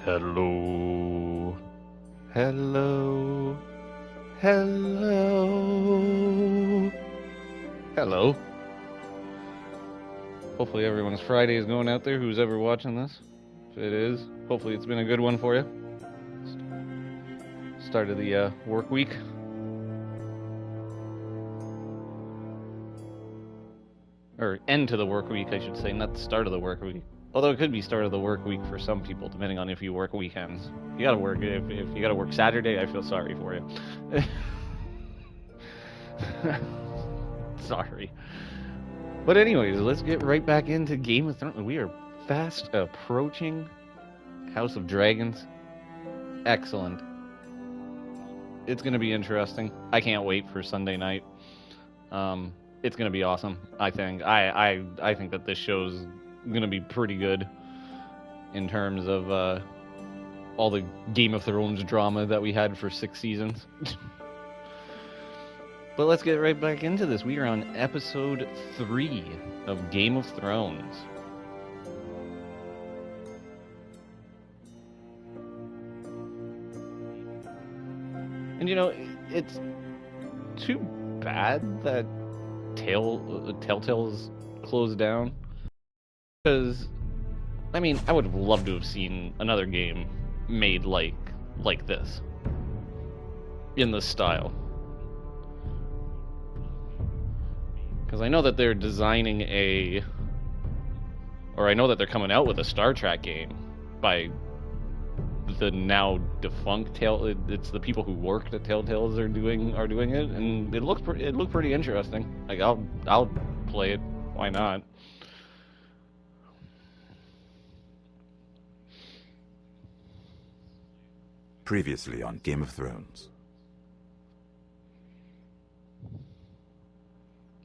Hello. Hello. Hello. Hello. Hopefully everyone's Friday is going out there, who's ever watching this. If it is, hopefully it's been a good one for you. Start of the work week. Or end to the work week, I should say, not the start of the work week. Although it could be start of the work week for some people, depending on if you work weekends. You gotta work. If you gotta work Saturday, I feel sorry for you. Sorry. But anyways, let's get right back into Game of Thrones. We are fast approaching House of Dragons. Excellent. It's gonna be interesting. I can't wait for Sunday night. It's gonna be awesome. I think. I think that this show's gonna be pretty good in terms of all the Game of Thrones drama that we had for 6 seasons. But let's get right back into this. We are on episode 3 of Game of Thrones. And you know, it's too bad that Telltale's closed down. Because, I mean, I would have loved to have seen another game made like this. In this style. Because I know that they're designing I know that they're coming out with a Star Trek game by the now defunct it's the people who worked at Telltales are doing it, and it looked pretty interesting. Like I'll play it. Why not? Previously on Game of Thrones.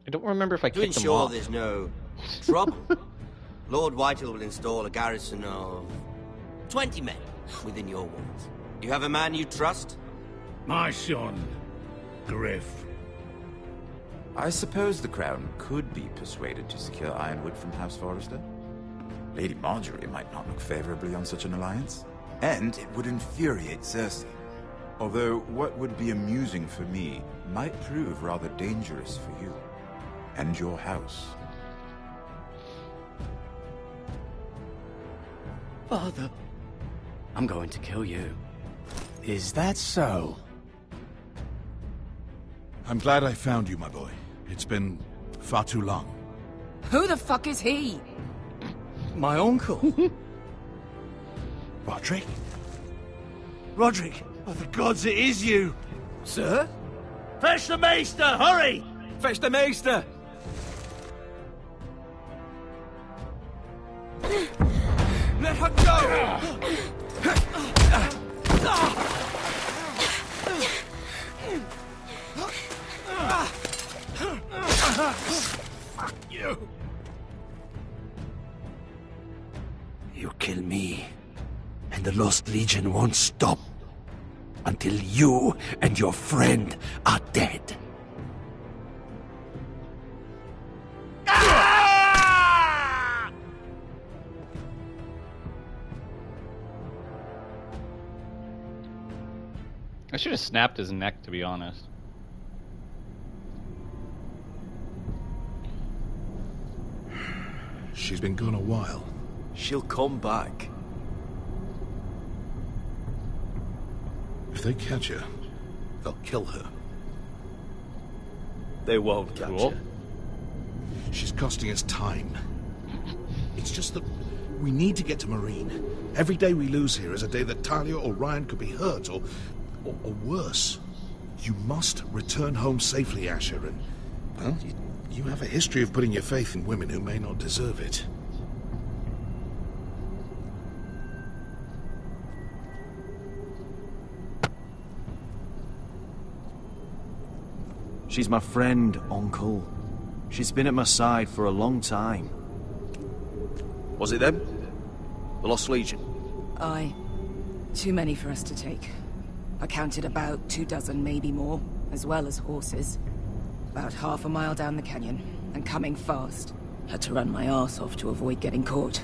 I don't remember if I kicked To them off. ensure there's no trouble, Lord Whitehill will install a garrison of 20 men within your walls. You have a man you trust? My son, Griff. I suppose the Crown could be persuaded to secure Ironwood from House Forrester. Lady Marjorie might not look favorably on such an alliance. And it would infuriate Cersei. Although what would be amusing for me might prove rather dangerous for you. And your house. Father, I'm going to kill you. Is that so? I'm glad I found you, my boy. It's been far too long. Who the fuck is he? My uncle. Roderick? Roderick! Oh, the gods, it is you! Sir? Fetch the Maester, hurry! Fetch the Maester! Let her go! Fuck you! You kill me, and the Lost Legion won't stop until you and your friend are dead. I should have snapped his neck, to be honest. She's been gone a while. She'll come back. If they catch her, they'll kill her. They won't catch Cool. her. She's costing us time. It's just that we need to get to Marine. Every day we lose here is a day that Talia or Ryan could be hurt, or worse. You must return home safely, Asher, and, well, you have a history of putting your faith in women who may not deserve it. She's my friend, Uncle. She's been at my side for a long time. Was it them? The Lost Legion? Aye. Too many for us to take. I counted about 24, maybe more, as well as horses. About half a mile down the canyon, and coming fast. Had to run my arse off to avoid getting caught.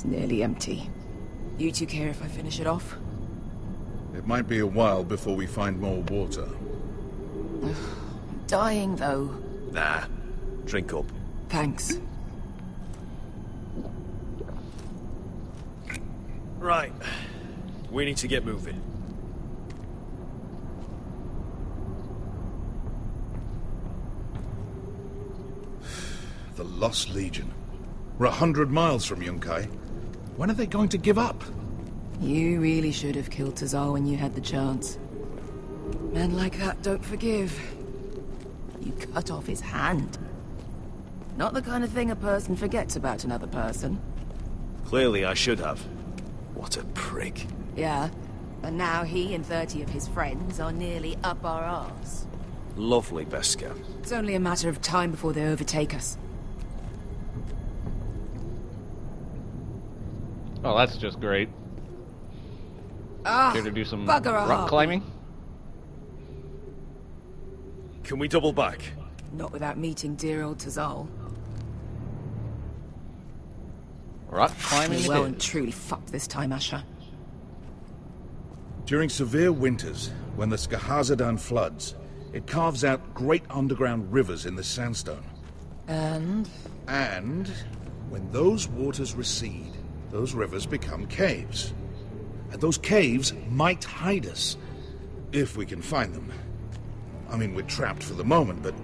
It's nearly empty. You two care if I finish it off? It might be a while before we find more water. Dying, though. Nah. Drink up. Thanks. Right. We need to get moving. The Lost Legion. We're 100 miles from Yunkai. When are they going to give up? You really should have killed Tazal when you had the chance. Men like that don't forgive. You cut off his hand. Not the kind of thing a person forgets about another person. Clearly I should have. What a prick. Yeah, and now he and 30 of his friends are nearly up our arse. Lovely, Beskha. It's only a matter of time before they overtake us. Oh, that's just great. Ah, Here to do some bugger rock off. climbing? Can we double back? Not without meeting dear old Tazal. Rock climbing We it well is. and truly fucked this time, Asher. During severe winters, when the Skahazadan floods, it carves out great underground rivers in the sandstone. And? And when those waters recede, those rivers become caves. And those caves might hide us, if we can find them. I mean, we're trapped for the moment, but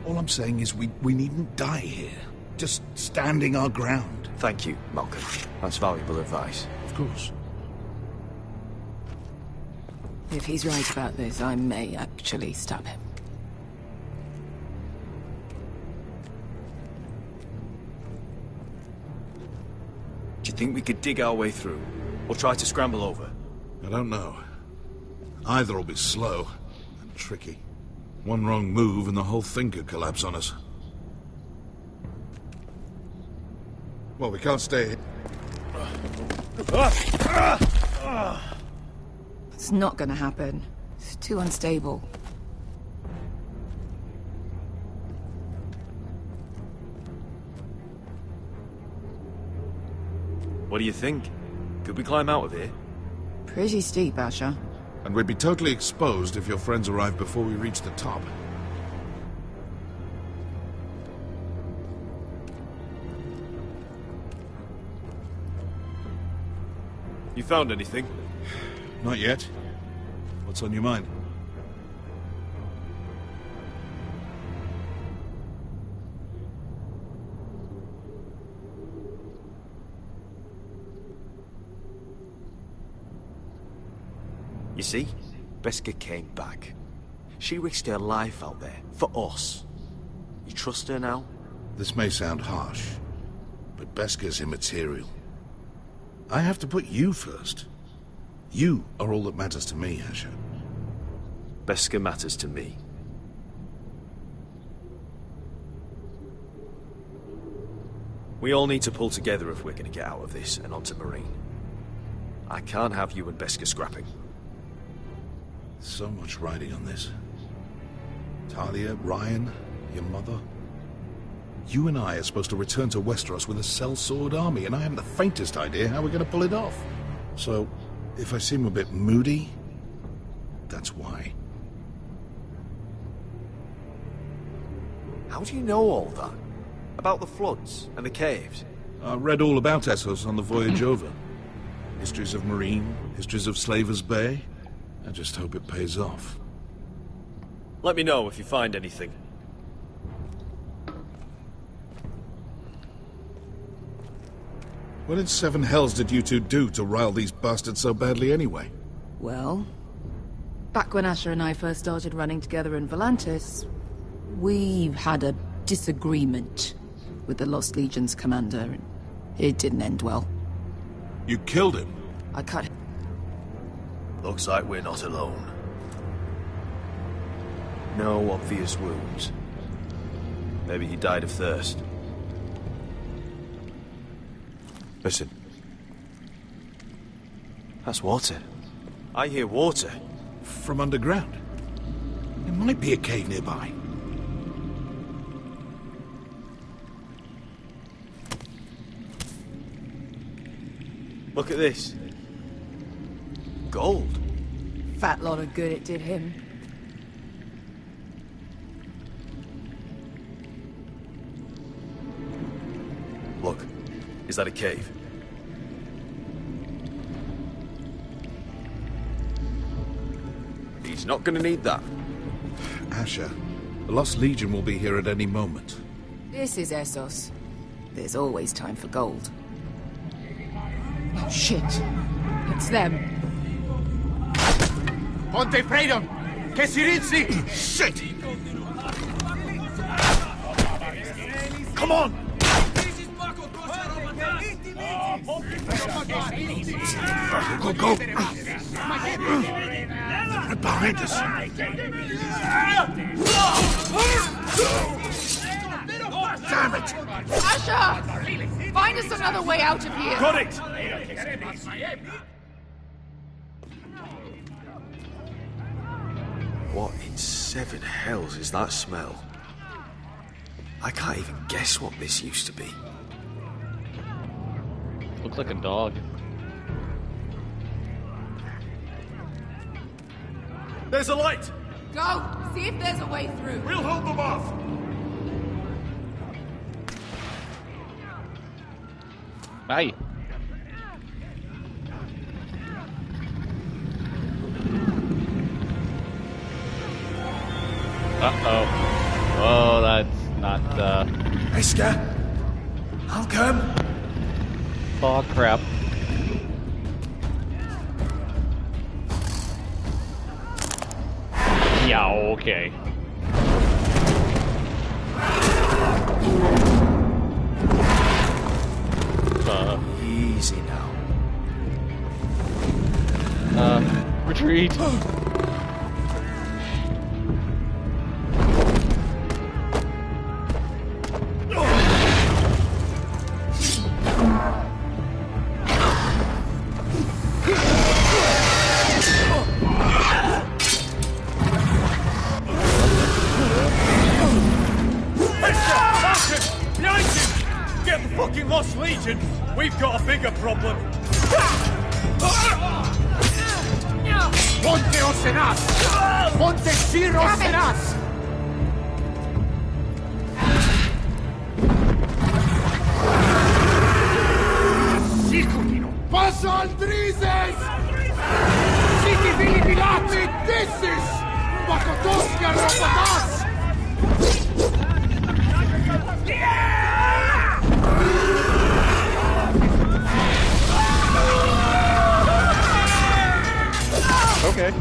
all I'm saying is we needn't die here. Just standing our ground. Thank you, Malcolm. That's valuable advice. Of course. If he's right about this, I may actually stab him. Do you think we could dig our way through? Or try to scramble over? I don't know. Either will be slow and tricky. One wrong move and the whole thing could collapse on us. Well, we can't stay here. It's not gonna happen. It's too unstable. What do you think? Could we climb out of here? Pretty steep, Asher. And we'd be totally exposed if your friends arrive before we reach the top. You found anything? Not yet. What's on your mind? You see? Beskha came back. She risked her life out there, for us. You trust her now? This may sound harsh, but Beskha's immaterial. I have to put you first. You are all that matters to me, Asher. Beskha matters to me. We all need to pull together if we're going to get out of this and onto Marine. I can't have you and Beskha scrapping. So much riding on this. Talia, Ryan, your mother. You and I are supposed to return to Westeros with a sellsword army, and I haven't the faintest idea how we're going to pull it off. So, if I seem a bit moody, that's why. How do you know all that? About the floods and the caves? I read all about Essos on the voyage over. Histories of Marine, histories of Slaver's Bay. I just hope it pays off. Let me know if you find anything. What in seven hells did you two do to rile these bastards so badly anyway? Well, back when Asher and I first started running together in Volantis, we had a disagreement with the Lost Legion's commander, and it didn't end well. You killed him? I cut Looks like we're not alone. No obvious wounds. Maybe he died of thirst. Listen. That's water. I hear water. From underground. There might be a cave nearby. Look at this. Gold. Fat lot of good it did him. Look, is that a cave? He's not gonna need that. Asher, the Lost Legion will be here at any moment. This is Essos. There's always time for gold. Oh, shit. It's them. Ponte Freedom! Che si rizzi! Shit! Come on! Go, go! Right behind us! Damn it! Asher! Find us another way out of here! Got it! What in seven hells is that smell? I can't even guess what this used to be. Looks like a dog. There's a light! Go! See if there's a way through. We'll hold them off! Bye. Uh-oh. Oh, that's not, Iska! I'll come! Oh, crap. Yeah, okay. Easy now. Retreat. Behind him! Get the fucking Lost Legion! We've got a bigger problem! Ponte Osenas! Ponte Ciro Osenas! Passa al Drizes! Siti Vili Pilati Dissis! Bakotoska Robotas! Okay.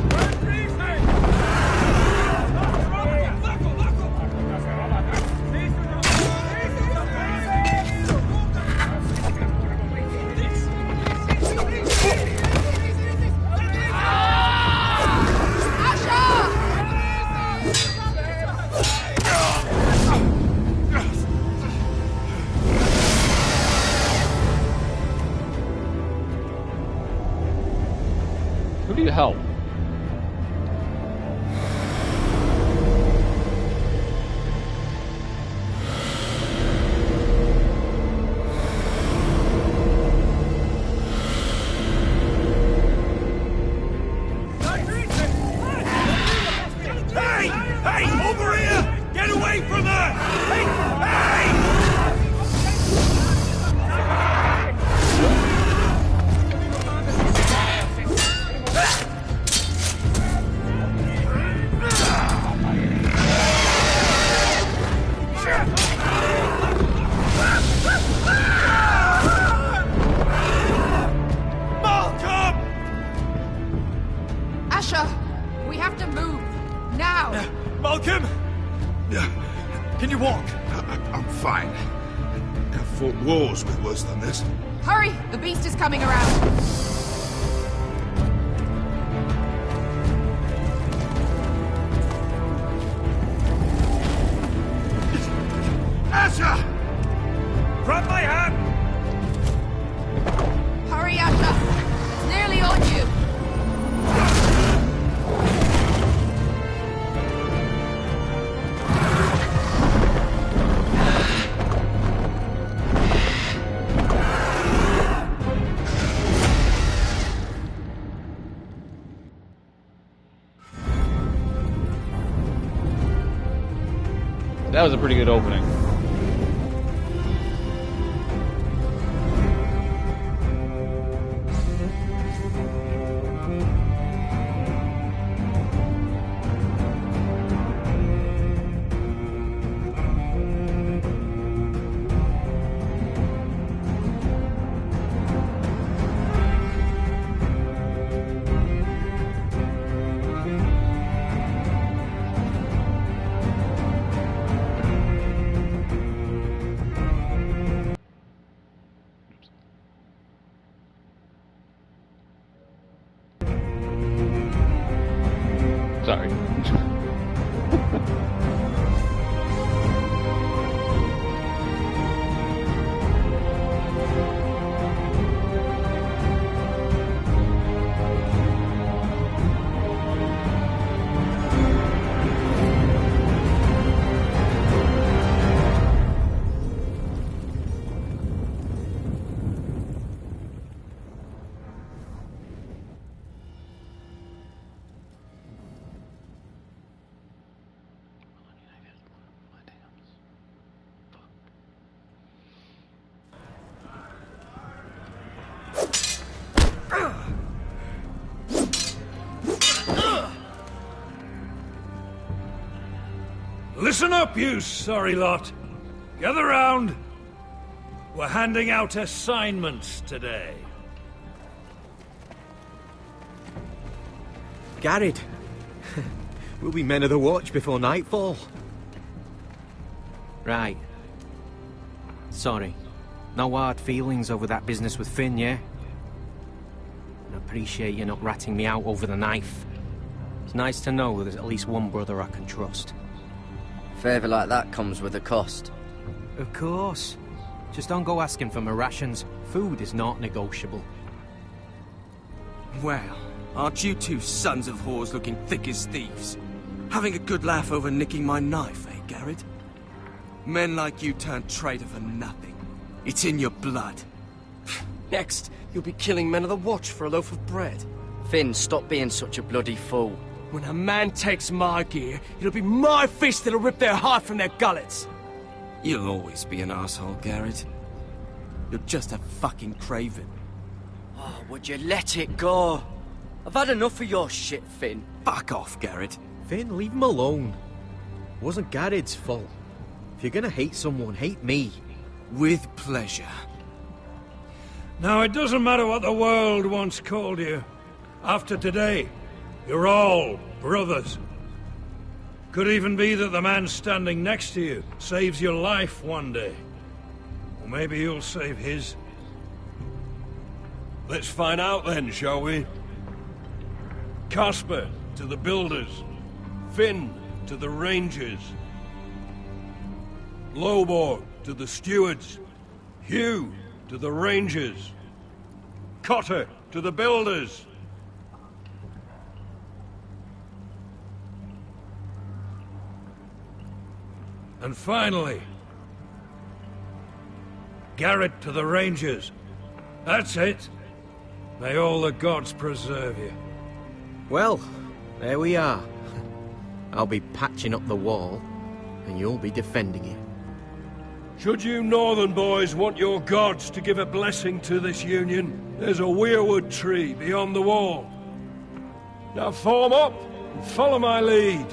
Who do you help? Hey! Hey! Over here! Get away from her! Hey! Hey! Malcolm! Asher! We have to move! Now! Malcolm! Can you walk? I'm fine. I've fought wars with worse than this. Hurry! The beast is coming around! Asher! Grab my hand! Hurry, Asher! It's nearly on you! That was a pretty good opening. Sorry. Listen up, you sorry lot. Gather round. We're handing out assignments today. Garrett. We'll be men of the watch before nightfall. Right. Sorry. No hard feelings over that business with Finn, yeah? I appreciate you not ratting me out over the knife. It's nice to know there's at least one brother I can trust. Favour like that comes with a cost. Of course. Just don't go asking for my rations. Food is not negotiable. Well, aren't you two sons of whores looking thick as thieves? Having a good laugh over nicking my knife, eh, Garrett? Men like you turn traitor for nothing. It's in your blood. Next, you'll be killing men of the watch for a loaf of bread. Finn, stop being such a bloody fool. When a man takes my gear, it'll be my fist that'll rip their heart from their gullets. You'll always be an asshole, Garrett. You're just a fucking craven. Oh, would you let it go? I've had enough of your shit, Finn. Fuck off, Garrett. Finn, leave him alone. It wasn't Garrett's fault. If you're gonna hate someone, hate me. With pleasure. Now, it doesn't matter what the world once called you. After today, you're all brothers. Could even be that the man standing next to you saves your life one day. Or maybe you'll save his. Let's find out then, shall we? Casper to the builders. Finn to the rangers. Lobor to the stewards. Hugh to the rangers. Cotter to the builders. And finally, Garrett to the rangers. That's it. May all the gods preserve you. Well, there we are. I'll be patching up the wall, and you'll be defending it. Should you northern boys want your gods to give a blessing to this union, there's a weirwood tree beyond the wall. Now form up and follow my lead.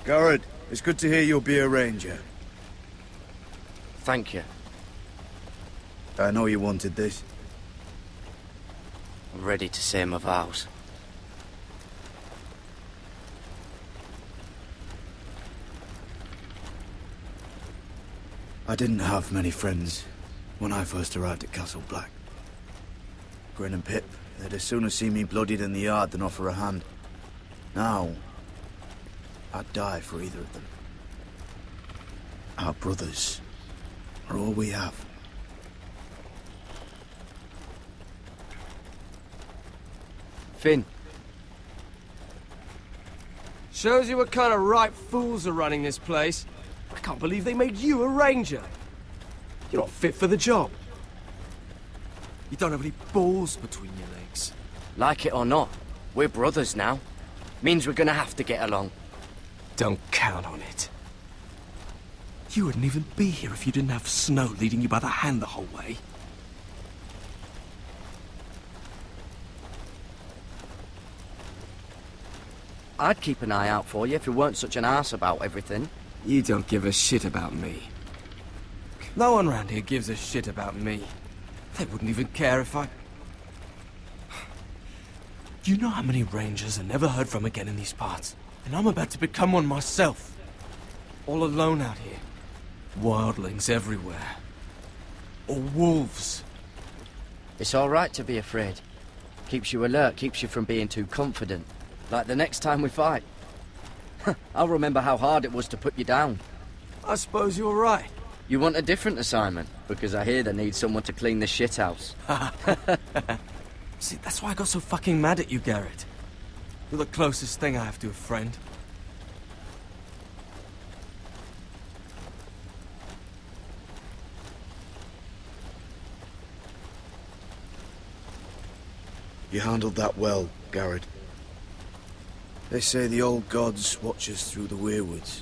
Garrett, it's good to hear you'll be a ranger. Thank you. I know you wanted this. I'm ready to say my vows. I didn't have many friends when I first arrived at Castle Black. Grin and Pip, they'd as soon see me bloodied in the yard than offer a hand. Now, I'd die for either of them. Our brothers are all we have. Finn. Shows you what kind of ripe fools are running this place. I can't believe they made you a ranger. You're not fit for the job. You don't have any balls between your legs. Like it or not, we're brothers now. Means we're gonna have to get along. Don't count on it. You wouldn't even be here if you didn't have Snow leading you by the hand the whole way. I'd keep an eye out for you if you weren't such an arse about everything. You don't give a shit about me. No one around here gives a shit about me. They wouldn't even care if I... You know how many rangers are never heard from again in these parts? And I'm about to become one myself. All alone out here. Wildlings everywhere. Or wolves. It's all right to be afraid. Keeps you alert, keeps you from being too confident. Like the next time we fight. I'll remember how hard it was to put you down. I suppose you're right. You want a different assignment? Because I hear they need someone to clean the shithouse. See, that's why I got so fucking mad at you, Garrett. You're the closest thing I have to a friend. You handled that well, Garrett. They say the old gods watch us through the weirwoods.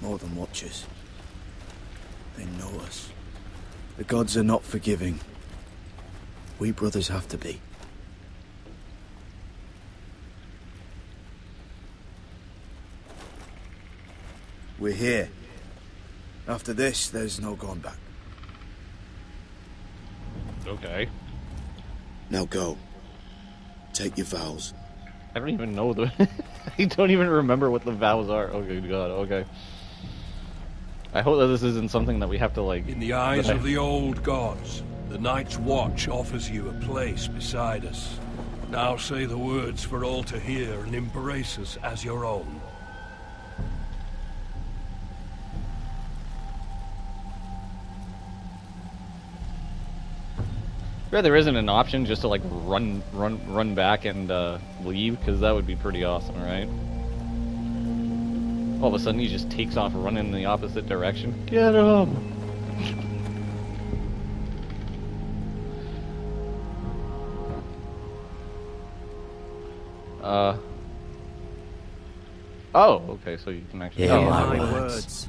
More than watch us. They know us. The gods are not forgiving. We brothers have to be. We're here. After this, there's no going back. Okay. Now go. Take your vows. I don't even know the... I don't even remember what the vows are. Oh, good God, okay. I hope that this isn't something that we have to, like... In the eyes of the old gods, the Night's Watch offers you a place beside us. Now say the words for all to hear and embrace us as your own. Yeah, there isn't an option just to like run back and leave, because that would be pretty awesome, right? All of a sudden he just takes off running in the opposite direction. Get him! Oh, okay, so you can actually... Hear my words,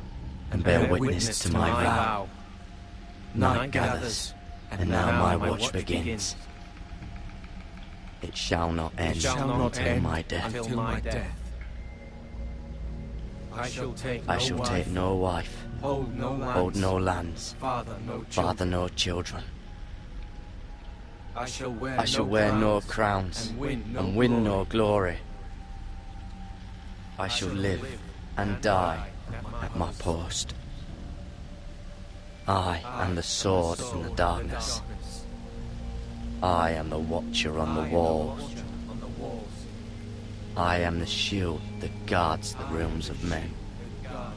and bear witness to my vow. Night gathers, and now my watch begins. It shall not end until my death. I shall take no wife, hold no lands, father no children. I shall wear no crowns, and win no glory. I shall live and die at my post. I am the sword in the darkness. I am the watcher on the walls. I am the shield that guards the realms of men. I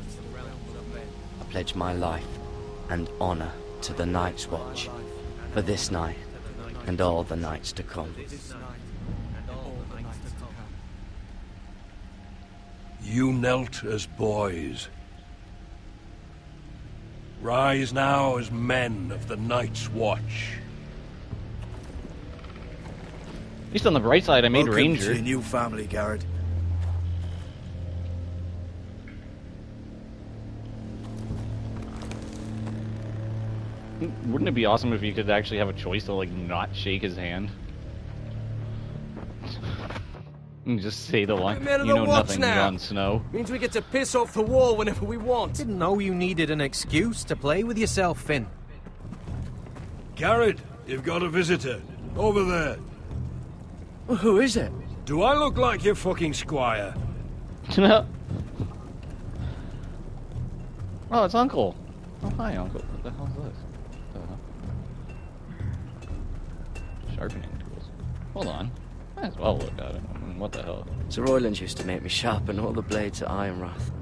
pledge my life and honor to the Night's Watch for this night and all the nights to come. You knelt as boys. Rise now as men of the Night's Watch. At least on the bright side, I made Welcome Ranger. to your new family, Garrett. Wouldn't it be awesome if you could actually have a choice to, like, not shake his hand? And just say the line, Man of you the know watch nothing, now. Jon Snow. Means we get to piss off the wall whenever we want. Didn't know you needed an excuse to play with yourself, Finn. Garrett, you've got a visitor. Over there. Well, who is it? Do I look like your fucking squire? Oh, it's Uncle. Oh, hi, Uncle. What the hell is this? Sharpening tools. Hold on. Might as well look at it. I mean, what the hell? Sir Royland used to make me sharpen all the blades at Ironrath.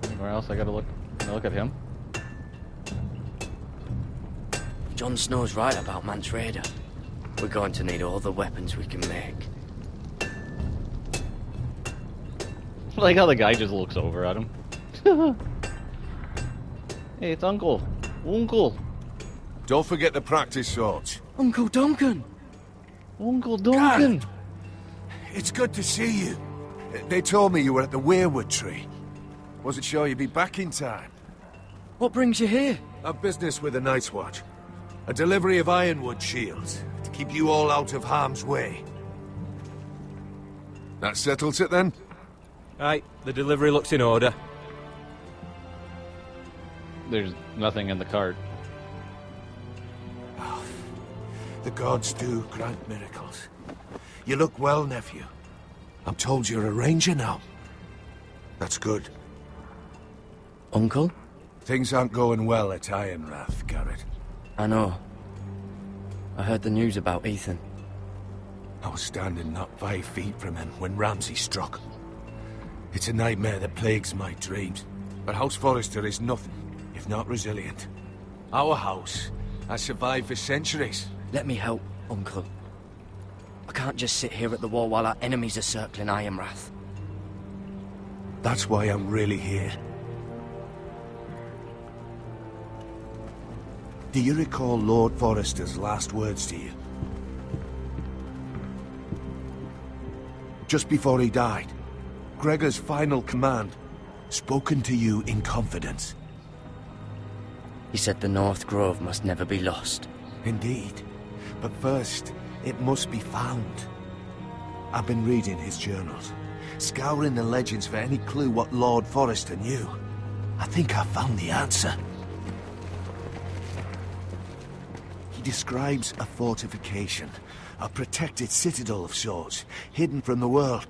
Anywhere else I gotta look? Look at him. Jon Snow's right about Mance Rayder. We're going to need all the weapons we can make. I like how the guy just looks over at him. Hey, it's Uncle. Uncle. Don't forget to practice swords. Uncle Duncan! Uncle Duncan! God, it's good to see you. They told me you were at the Weirwood Tree. Wasn't sure you'd be back in time. What brings you here? A business with the Night's Watch. A delivery of ironwood shields, to keep you all out of harm's way. That settles it then? Aye, the delivery looks in order. There's nothing in the cart. Oh, the gods do grant miracles. You look well, nephew. I'm told you're a ranger now. That's good. Uncle? Things aren't going well at Ironrath, Garrett. I know. I heard the news about Ethan. I was standing not 5 feet from him when Ramsay struck. It's a nightmare that plagues my dreams, but House Forrester is nothing if not resilient. Our house has survived for centuries. Let me help, Uncle. I can't just sit here at the wall while our enemies are circling Ironrath. That's why I'm really here. Do you recall Lord Forrester's last words to you? Just before he died, Gregor's final command, spoken to you in confidence. He said the North Grove must never be lost. Indeed. But first, it must be found. I've been reading his journals, scouring the legends for any clue what Lord Forrester knew. I think I found the answer. He describes a fortification, a protected citadel of sorts, hidden from the world.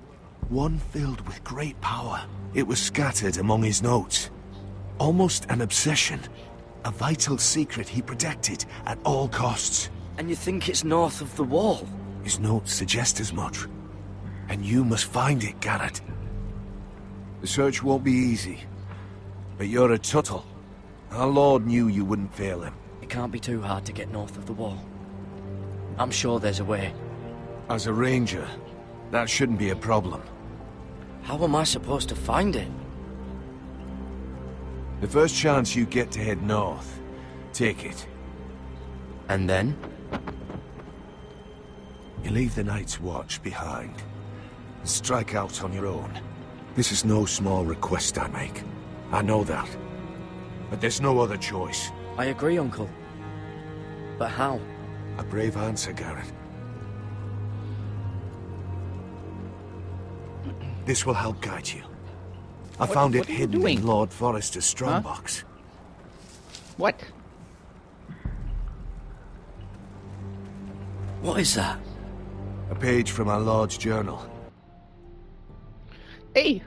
One filled with great power. It was scattered among his notes. Almost an obsession. A vital secret he protected at all costs. And you think it's north of the wall? His notes suggest as much. And you must find it, Garrett. The search won't be easy. But you're a Tuttle. Our Lord knew you wouldn't fail him. It can't be too hard to get north of the wall. I'm sure there's a way. As a ranger, that shouldn't be a problem. How am I supposed to find it? The first chance you get to head north, take it. And then? You leave the Night's Watch behind, and strike out on your own. This is no small request I make. I know that. But there's no other choice. I agree, Uncle. But how? A brave answer, Garrett. This will help guide you. I found it hidden in Lord Forrester's strongbox. What? What is that? A page from our Lord's journal. Hey!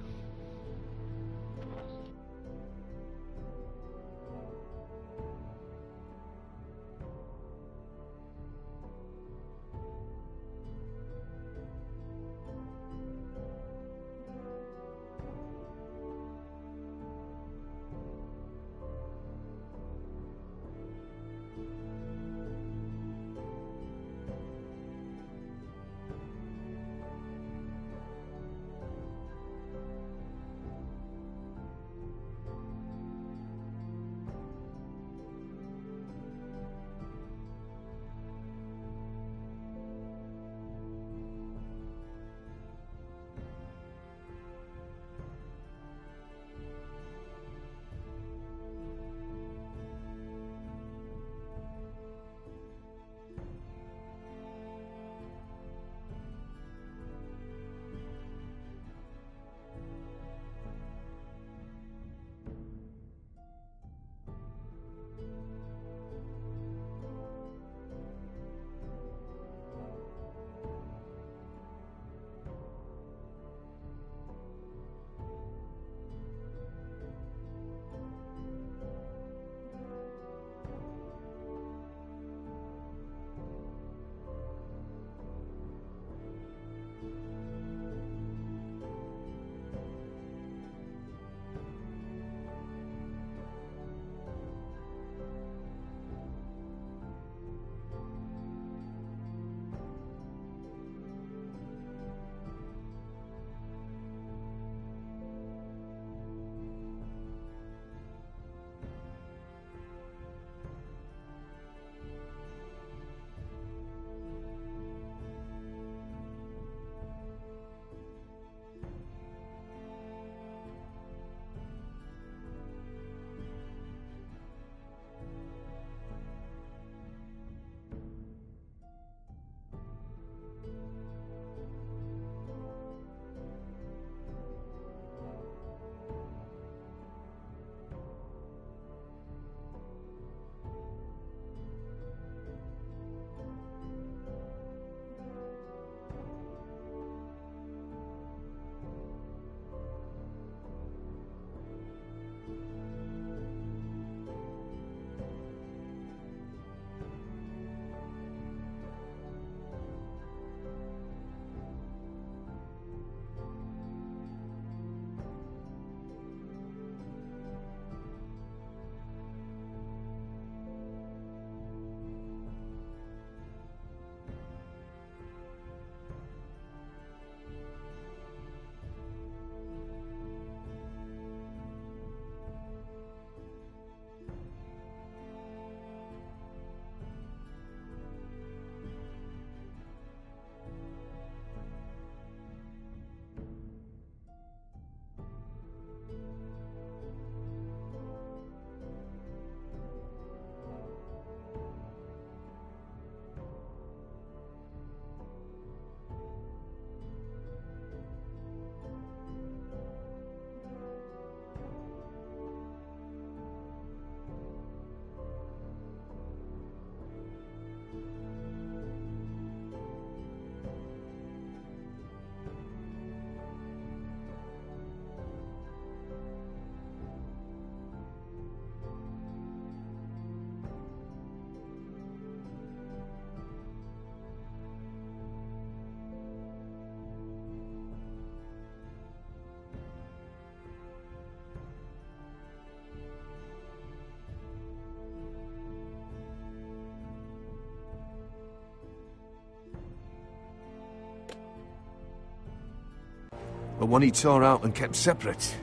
The one he tore out and kept separate.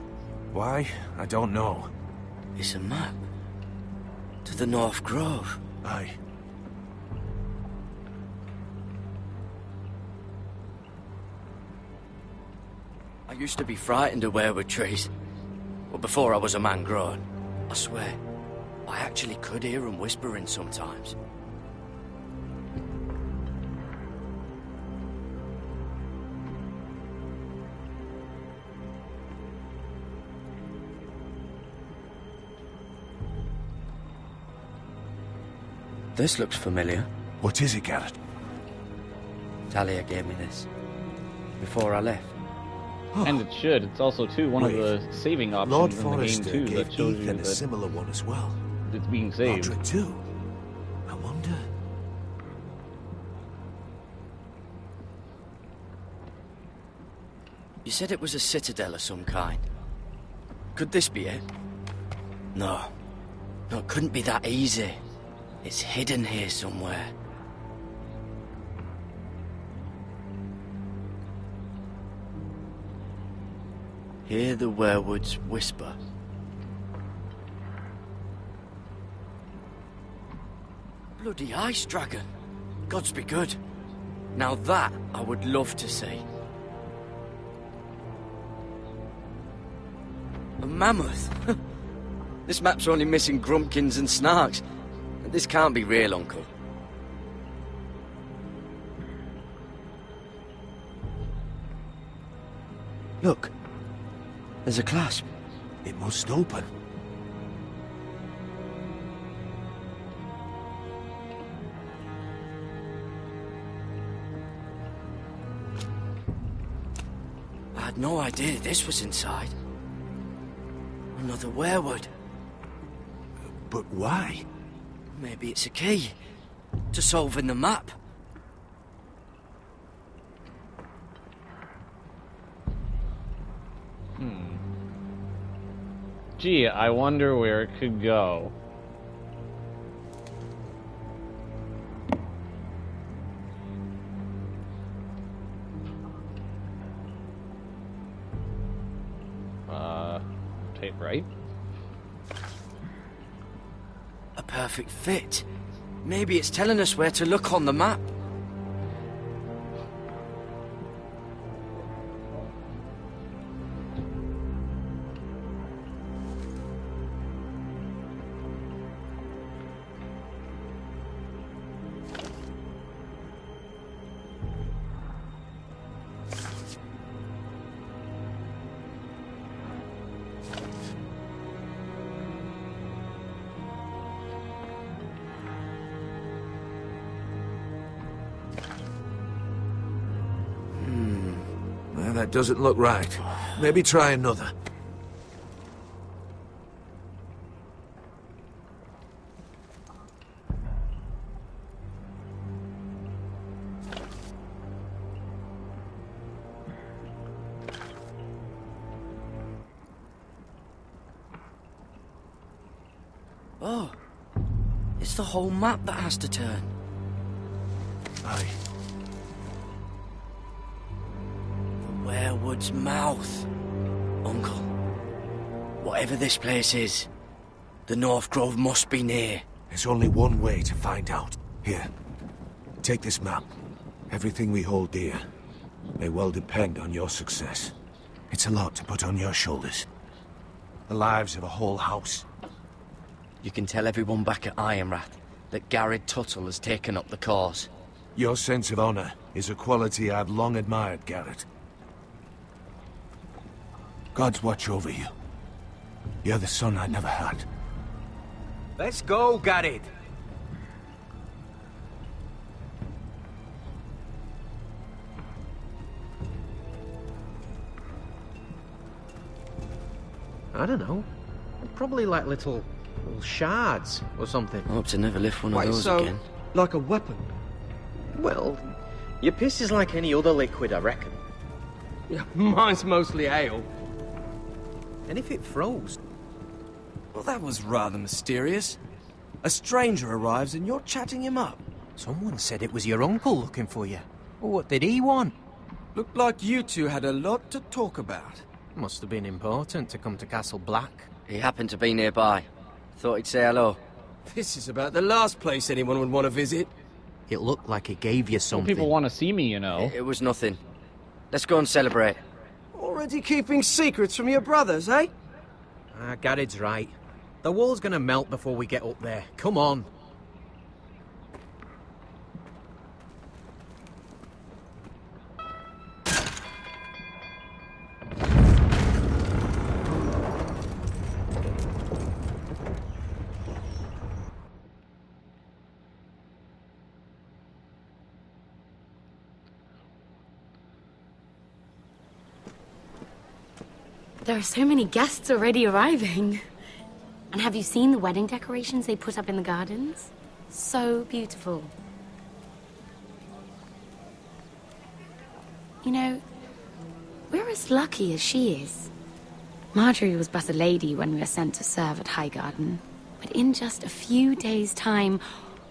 Why? I don't know. It's a map. To the North Grove. Aye. I used to be frightened of weirwood trees. Well, before I was a man grown. I swear, I actually could hear them whispering sometimes. This looks familiar. What is it, Garrett? Talia gave me this. Before I left. And it should. It's also, too, one of the saving options Lord in the Forrester game, too, gave that shows you Ethan that a similar one as well. it's being saved. Roderick too. I wonder... You said it was a citadel of some kind. Could this be it? No. No, it couldn't be that easy. It's hidden here somewhere. Hear the weirwoods whisper. Bloody ice dragon. Gods be good. Now that I would love to see. A mammoth. This map's only missing grumpkins and snarks. This can't be real, Uncle. Look. There's a clasp. It must open. I had no idea this was inside. Another weirwood. But why? Maybe it's a key to solving the map. Gee, I wonder where it could go. Take right. A perfect fit. Maybe it's telling us where to look on the map. Well, that doesn't look right. Maybe try another. Oh, it's the whole map that has to turn. Aye. The weirwood's mouth. Uncle, whatever this place is, the North Grove must be near. There's only one way to find out. Here, take this map. Everything we hold dear may well depend on your success. It's a lot to put on your shoulders. The lives of a whole house. You can tell everyone back at Ironrath that Garrett Tuttle has taken up the cause. Your sense of honor is a quality I've long admired, Garrett. God's watch over you. You're the son I never had. Let's go, Garrett. I don't know. Probably like little shards or something. I hope to never lift one of those again. Like a weapon? Well, your piss is like any other liquid, I reckon. Yeah, mine's mostly ale. And if it froze? Well, that was rather mysterious. A stranger arrives and you're chatting him up. Someone said it was your uncle looking for you. Well, what did he want? Looked like you two had a lot to talk about. Must have been important to come to Castle Black. He happened to be nearby. Thought he'd say hello. This is about the last place anyone would want to visit. It looked like he gave you something. Well, people want to see me, you know. It was nothing. Let's go and celebrate. Already keeping secrets from your brothers, eh? Gared's right. The wall's gonna melt before we get up there. Come on. There are so many guests already arriving. And have you seen the wedding decorations they put up in the gardens? So beautiful. You know, we're as lucky as she is. Marjorie was but a lady when we were sent to serve at Highgarden. But in just a few days' time,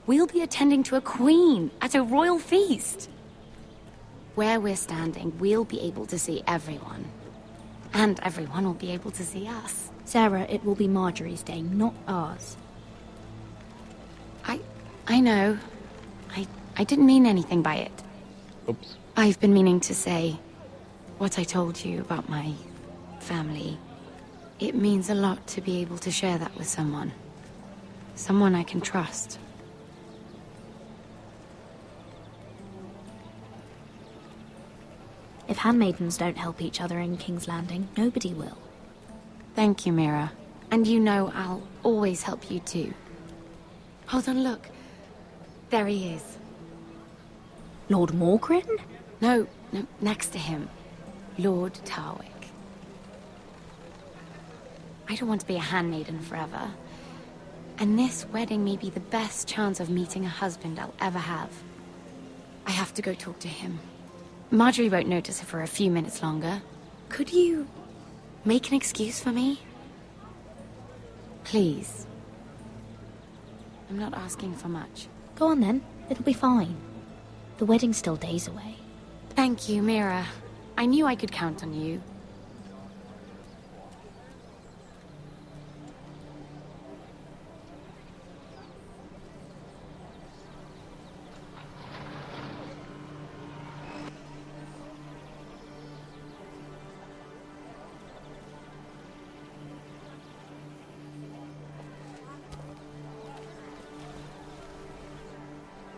we'll be attending to a queen at a royal feast. Where we're standing, we'll be able to see everyone. And everyone will be able to see us. Sarah, it will be Marjorie's day, not ours. I know. I didn't mean anything by it. Oops. I've been meaning to say what I told you about my family. It means a lot to be able to share that with someone. Someone I can trust. If handmaidens don't help each other in King's Landing, nobody will. Thank you, Mira. And you know I'll always help you too. Hold on, look. There he is. Lord Morgrin? No, next to him. Lord Tarwick. I don't want to be a handmaiden forever. And this wedding may be the best chance of meeting a husband I'll ever have. I have to go talk to him. Marjorie won't notice her for a few minutes longer. Could you make an excuse for me? Please. I'm not asking for much. Go on then. It'll be fine. The wedding's still days away. Thank you, Mira. I knew I could count on you.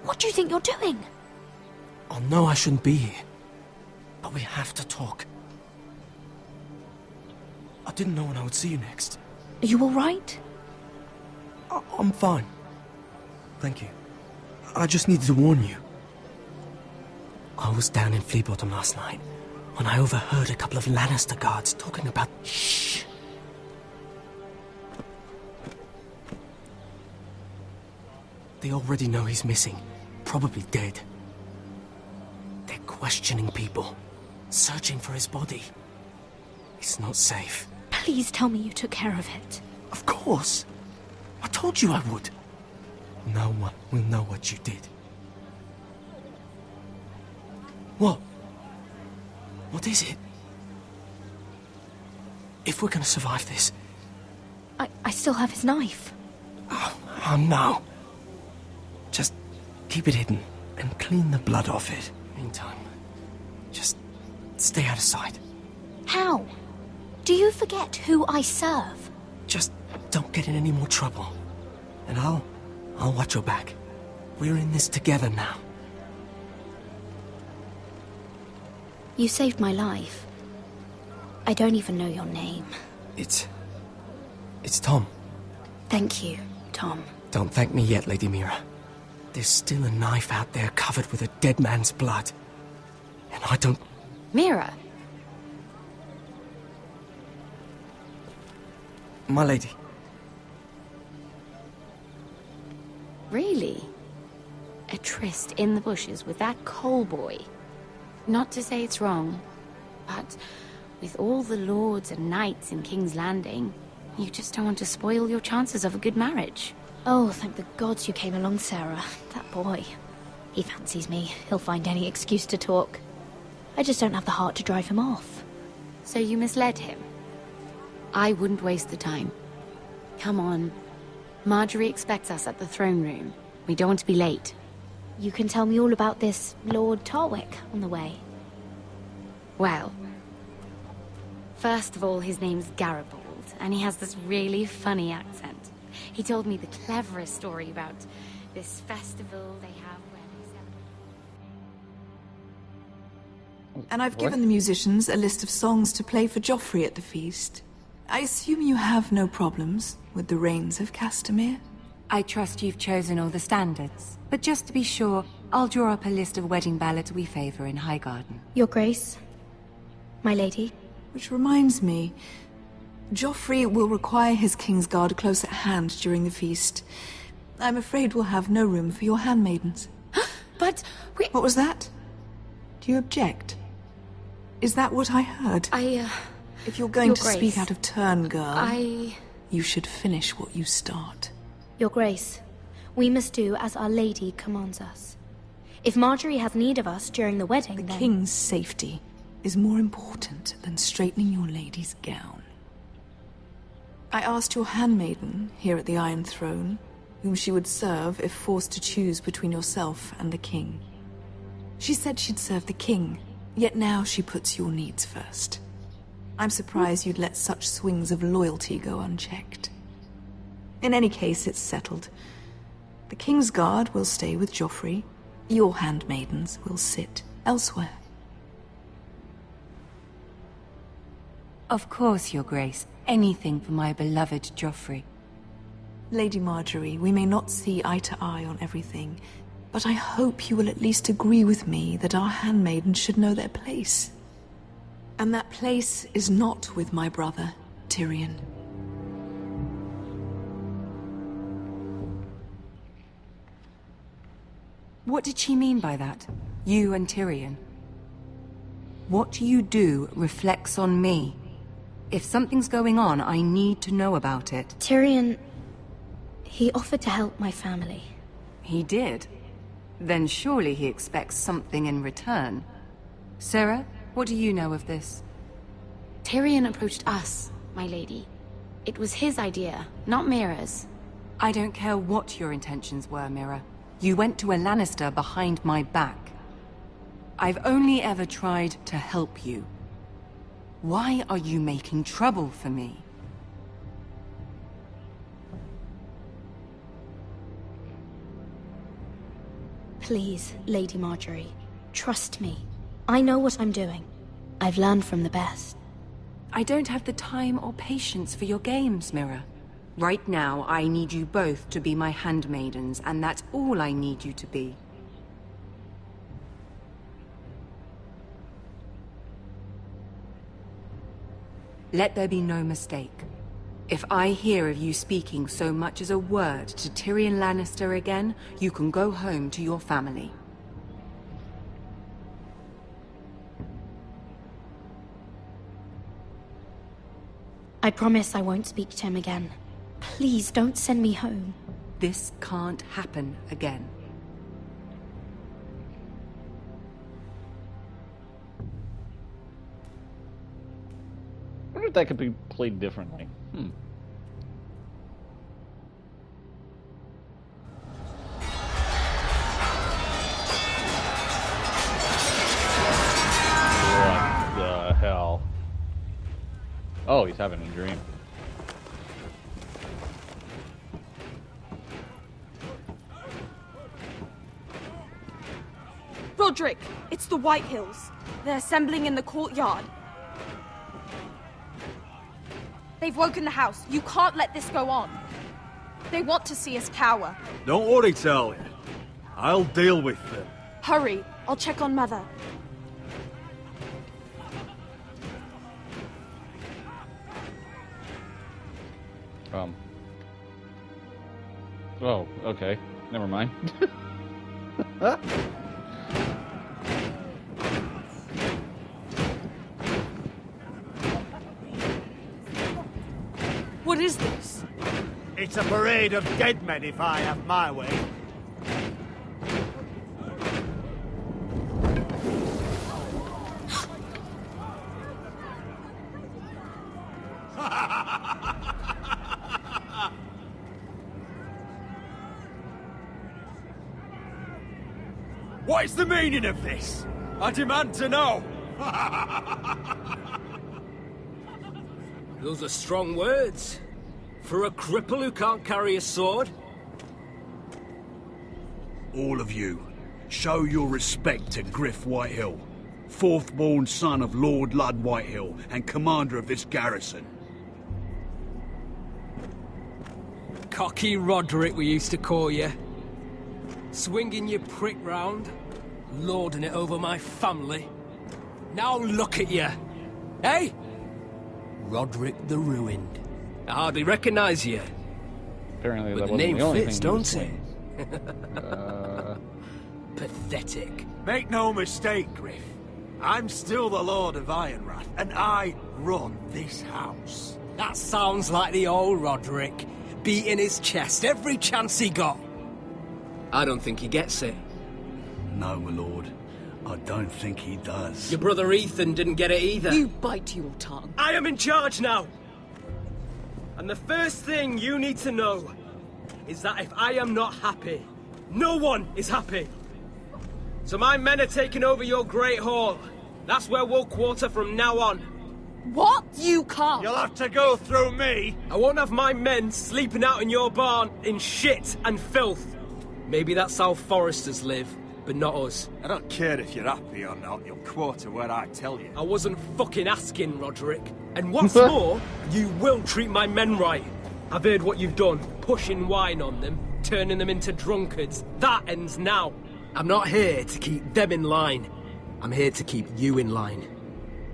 What do you think you're doing? I know I shouldn't be here, but we have to talk. I didn't know when I would see you next. Are you all right? I'm fine. Thank you. I just needed to warn you. I was down in Fleabottom last night when I overheard a couple of Lannister guards talking about... Shh! They already know he's missing. Probably dead. They're questioning people. Searching for his body. It's not safe. Please tell me you took care of it. Of course. I told you I would. No one will know what you did. What? What is it? If we're gonna survive this... I still have his knife. Oh no. Just keep it hidden and clean the blood off it. Meantime, just stay out of sight. How? Do you forget who I serve? Just don't get in any more trouble. And I'll watch your back. We're in this together now. You saved my life. I don't even know your name. It's Tom. Thank you, Tom. Don't thank me yet, Lady Mira. There's still a knife out there covered with a dead man's blood. And I don't... Mira! My lady. Really? A tryst in the bushes with that Cole boy? Not to say it's wrong, but with all the lords and knights in King's Landing, you just don't want to spoil your chances of a good marriage. Oh, thank the gods you came along, Sarah. That boy. He fancies me. He'll find any excuse to talk. I just don't have the heart to drive him off. So you misled him? I wouldn't waste the time. Come on. Marjorie expects us at the throne room. We don't want to be late. You can tell me all about this Lord Tarwick on the way. Well, first of all, his name's Garibald, and he has this really funny accent. He told me the cleverest story about this festival they have where they celebrate. And I've given the musicians a list of songs to play for Joffrey at the feast. I assume you have no problems with the Rains of Castamere? I trust you've chosen all the standards. But just to be sure, I'll draw up a list of wedding ballads we favor in Highgarden. Your Grace, my lady. Which reminds me, Joffrey will require his Kingsguard close at hand during the feast. I'm afraid we'll have no room for your handmaidens. But we... What was that? Do you object? Is that what I heard? If you're going to speak out of turn, girl, you should finish what you start. Your Grace, we must do as Our Lady commands us. If Marjorie has need of us during the wedding, The King's safety is more important than straightening your lady's gown. I asked your handmaiden here at the Iron Throne whom she would serve if forced to choose between yourself and the King. She said she'd serve the King, yet now she puts your needs first. I'm surprised you'd let such swings of loyalty go unchecked. In any case, it's settled. The Kingsguard will stay with Joffrey. Your handmaidens will sit elsewhere. Of course, Your Grace. Anything for my beloved Joffrey. Lady Marjorie, we may not see eye to eye on everything, but I hope you will at least agree with me that our handmaidens should know their place. And that place is not with my brother, Tyrion. What did she mean by that? You and Tyrion? What you do reflects on me. If something's going on, I need to know about it. Tyrion... he offered to help my family. He did? Then surely he expects something in return. Sarah, what do you know of this? Tyrion approached us, my lady. It was his idea, not Mira's. I don't care what your intentions were, Mira. You went to a Lannister behind my back. I've only ever tried to help you. Why are you making trouble for me? Please, Lady Marjorie, trust me. I know what I'm doing. I've learned from the best. I don't have the time or patience for your games, Mira. Right now, I need you both to be my handmaidens, and that's all I need you to be. Let there be no mistake. If I hear of you speaking so much as a word to Tyrion Lannister again, you can go home to your family. I promise I won't speak to him again. Please don't send me home. This can't happen again. I wonder if that could be played differently. What the hell? Oh, he's having a dream. Roderick, it's the Whitehills. They're assembling in the courtyard. They've woken the house. You can't let this go on. They want to see us cower. Don't worry, Talia. I'll deal with them. Hurry, I'll check on Mother. Oh, okay. Never mind. What is this? It's a parade of dead men if I have my way. What is the meaning of this? I demand to know. Those are strong words. For a cripple who can't carry a sword. All of you, show your respect to Griff Whitehill, fourth-born son of Lord Ludd Whitehill and commander of this garrison. Cocky Roderick, we used to call you. Swinging your prick round, lording it over my family. Now look at you. Hey? Roderick the Ruined. I hardly recognise you. Apparently, but that the wasn't name the only fits, thing he was don't saying. it? Pathetic. Make no mistake, Griff. I'm still the Lord of Ironrath, and I run this house. That sounds like the old Roderick, beating his chest every chance he got. I don't think he gets it. No, my lord. I don't think he does. Your brother Ethan didn't get it either. You bite your tongue. I am in charge now! And the first thing you need to know is that if I am not happy, no one is happy. So my men are taking over your Great Hall. That's where we'll quarter from now on. What? You can't. You'll have to go through me. I won't have my men sleeping out in your barn in shit and filth. Maybe that's how Foresters live, but not us. I don't care if you're happy or not. You'll quarter where I tell you. I wasn't fucking asking, Roderick. And what's more, you will treat my men right. I've heard what you've done, pushing wine on them, turning them into drunkards. That ends now. I'm not here to keep them in line. I'm here to keep you in line.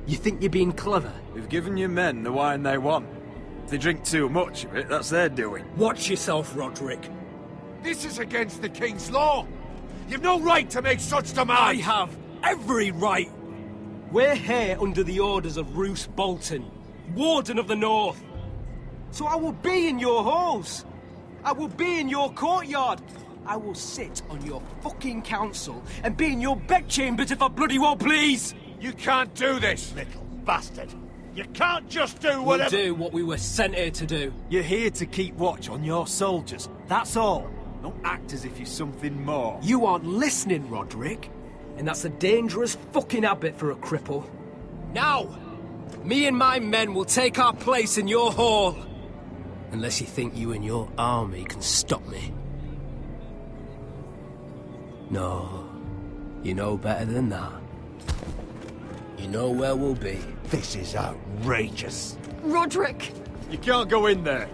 You think you're being clever? We've given your men the wine they want. If they drink too much of it, that's their doing. Watch yourself, Roderick. This is against the King's law. You've no right to make such demands. I have every right. We're here under the orders of Roose Bolton, Warden of the North. So I will be in your halls. I will be in your courtyard. I will sit on your fucking council and be in your bedchambers if I bloody well please. You can't do this, little bastard. You can't just do whatever... We'll do what we were sent here to do. You're here to keep watch on your soldiers. That's all. Don't act as if you're something more. You aren't listening, Roderick. And that's a dangerous fucking habit for a cripple. Now, me and my men will take our place in your hall. Unless you think you and your army can stop me. No, you know better than that. You know where we'll be. This is outrageous. Roderick! You can't go in there.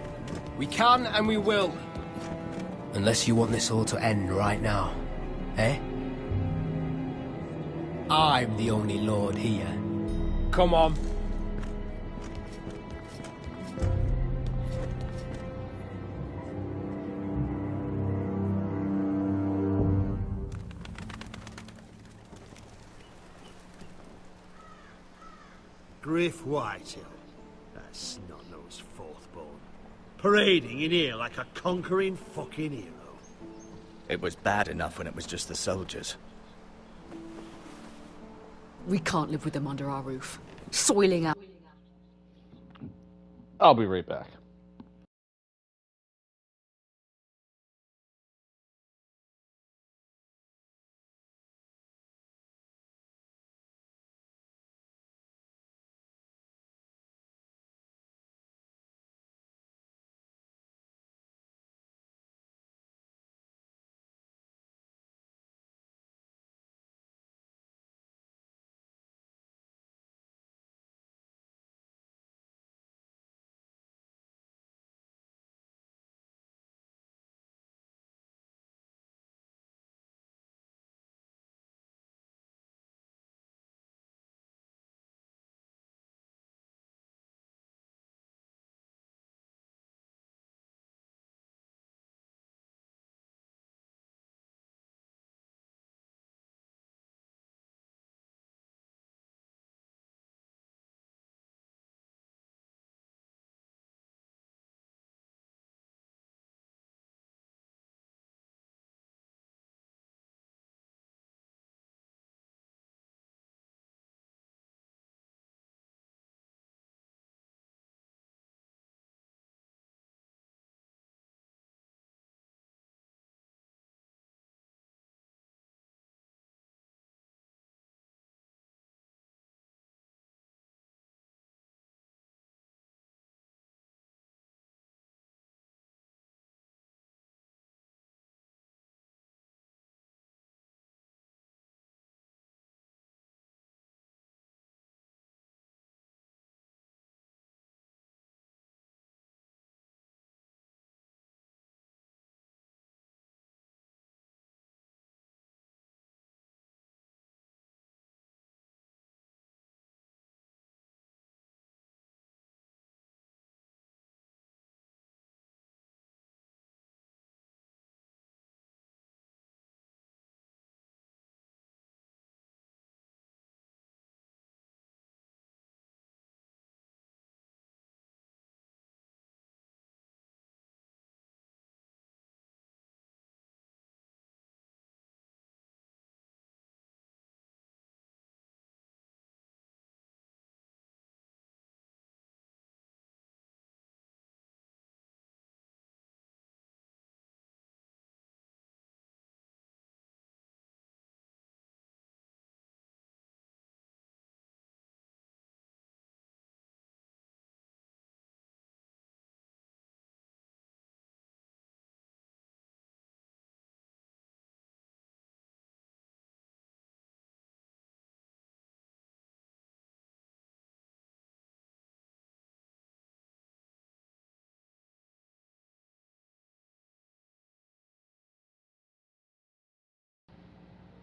We can and we will. Unless you want this all to end right now. Eh? I'm the only lord here. Come on. Griff Whitehill. That snot-nosed fourth-born. Parading in here like a conquering fucking hero. It was bad enough when it was just the soldiers. We can't live with them under our roof. Soiling out. I'll be right back.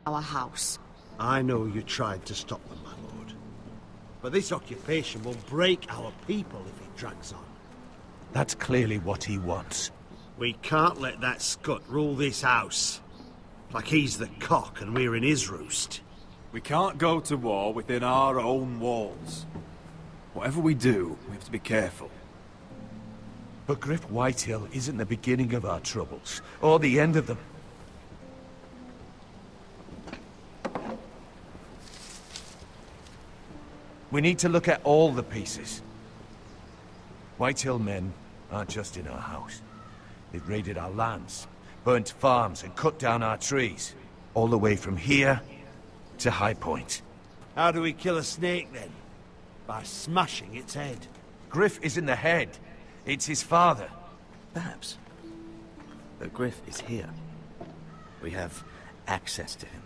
Our house. I know you tried to stop them, my lord. But this occupation will break our people if it drags on. That's clearly what he wants. We can't let that scut rule this house. Like he's the cock and we're in his roost. We can't go to war within our own walls. Whatever we do, we have to be careful. But Griff Whitehill isn't the beginning of our troubles, or the end of them. We need to look at all the pieces. Whitehill men aren't just in our house. They've raided our lands, burnt farms and cut down our trees. All the way from here to High Point. How do we kill a snake then? By smashing its head. Griff isn't the head. It's his father. Perhaps. But Griff is here. We have access to him.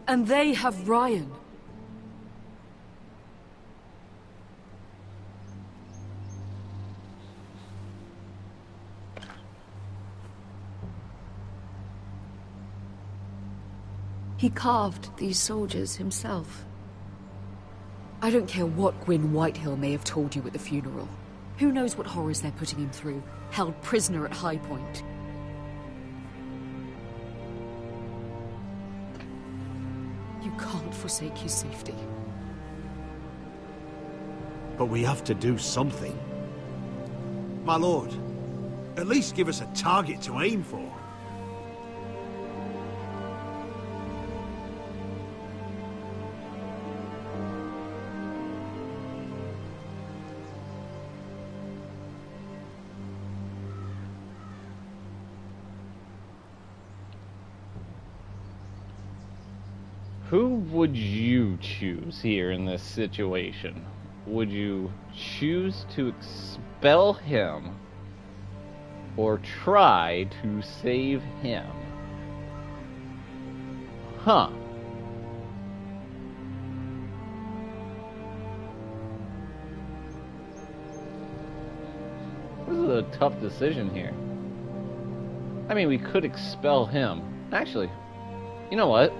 And they have Ryan. He carved these soldiers himself. I don't care what Gwyn Whitehill may have told you at the funeral. Who knows what horrors they're putting him through, held prisoner at High Point. You can't forsake his safety. But we have to do something. My lord, at least give us a target to aim for. Who would you choose here in this situation? Would you choose to expel him or try to save him? Huh. This is a tough decision here. I mean, we could expel him. Actually, you know what?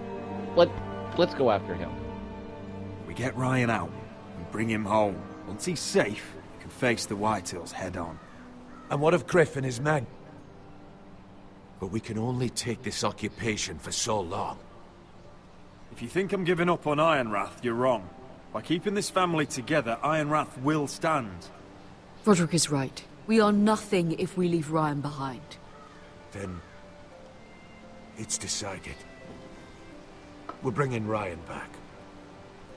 Let's go after him. We get Ryan out and bring him home. Once he's safe, we can face the Whitehills head on. And what of Griff and his men? But we can only take this occupation for so long. If you think I'm giving up on Ironrath, you're wrong. By keeping this family together, Ironrath will stand. Roderick is right. We are nothing if we leave Ryan behind. Then it's decided. We're bringing Ryan back.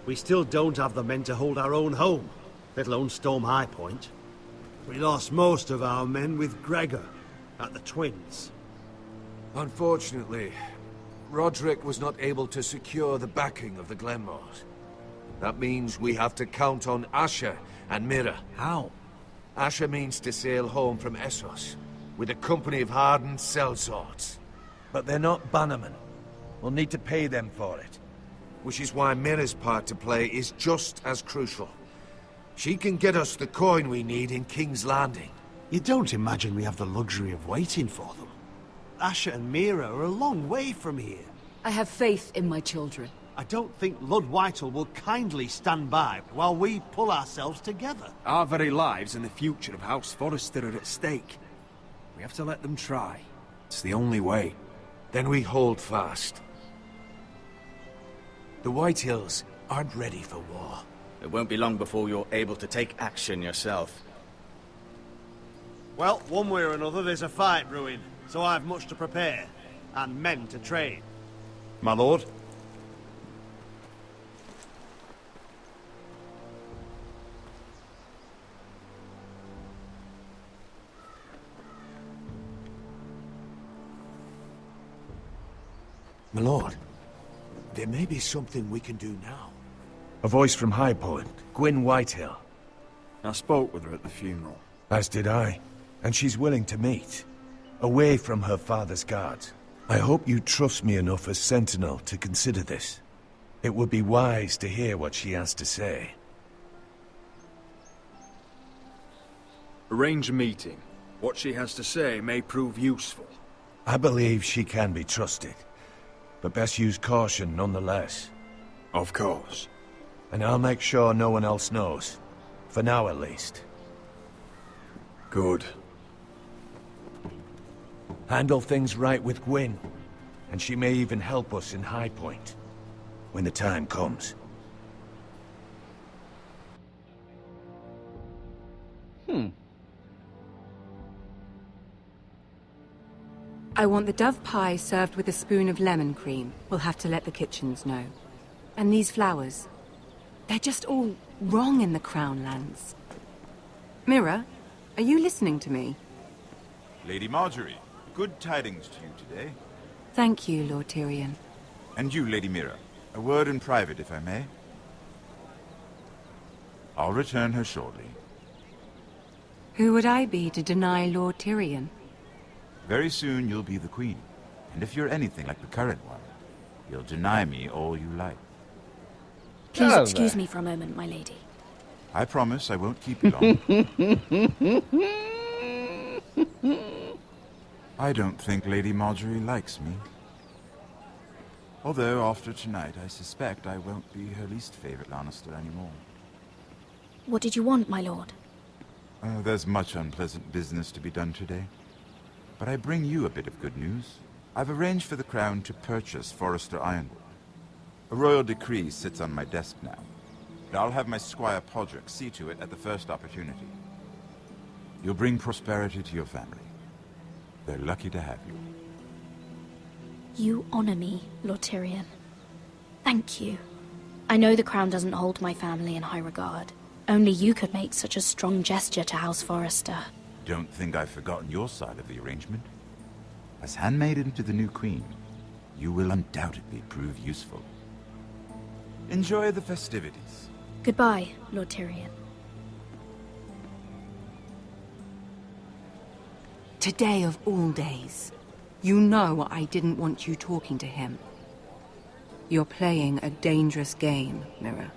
We still don't have the men to hold our own home, let alone storm High Point. We lost most of our men with Gregor at the Twins. Unfortunately, Roderick was not able to secure the backing of the Glenmores. That means we have to count on Asher and Mira. How? Asher means to sail home from Essos with a company of hardened sellswords. But they're not bannermen. We'll need to pay them for it. Which is why Mira's part to play is just as crucial. She can get us the coin we need in King's Landing. You don't imagine we have the luxury of waiting for them? Asher and Mira are a long way from here. I have faith in my children. I don't think Lord Whitehill will kindly stand by while we pull ourselves together. Our very lives and the future of House Forrester are at stake. We have to let them try. It's the only way. Then we hold fast. The Whitehills aren't ready for war. It won't be long before you're able to take action yourself. Well, one way or another, there's a fight brewing, so I've much to prepare, and men to train. My lord? My lord, there may be something we can do now. A voice from High Point, Gwyn Whitehill. I spoke with her at the funeral. As did I. And she's willing to meet. Away from her father's guards. I hope you trust me enough as Sentinel to consider this. It would be wise to hear what she has to say. Arrange a meeting. What she has to say may prove useful. I believe she can be trusted. But best use caution nonetheless. Of course. And I'll make sure no one else knows. For now, at least. Good. Handle things right with Gwyn. And she may even help us in High Point. When the time comes. I want the dove pie served with a spoon of lemon cream. We'll have to let the kitchens know. And these flowers. They're just all wrong in the Crown lands. Mira, are you listening to me? Lady Marjorie, good tidings to you today. Thank you, Lord Tyrion. And you, Lady Mira. A word in private, if I may. I'll return her shortly. Who would I be to deny Lord Tyrion? Very soon you'll be the queen. And if you're anything like the current one, you'll deny me all you like. Please excuse me for a moment, my lady. I promise I won't keep you long. I don't think Lady Marjorie likes me. Although, after tonight, I suspect I won't be her least favorite Lannister anymore. What did you want, my lord? There's much unpleasant business to be done today. But I bring you a bit of good news. I've arranged for the Crown to purchase Forrester Ironwood. A royal decree sits on my desk now. And I'll have my squire Podrick see to it at the first opportunity. You'll bring prosperity to your family. They're lucky to have you. You honor me, Lord Tyrion. Thank you. I know the crown doesn't hold my family in high regard. Only you could make such a strong gesture to House Forrester. Don't think I've forgotten your side of the arrangement. As handmaiden to the new queen, you will undoubtedly prove useful. Enjoy the festivities. Goodbye, Lord Tyrion. Today of all days. You know I didn't want you talking to him. You're playing a dangerous game, Mira.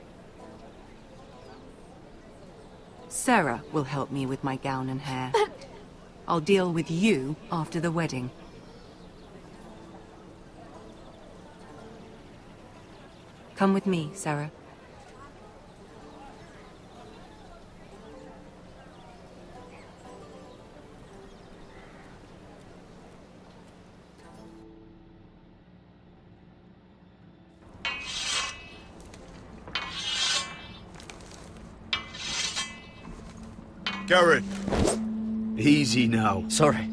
Sarah will help me with my gown and hair. I'll deal with you after the wedding. Come with me, Sarah. Garrett! Easy now. Sorry.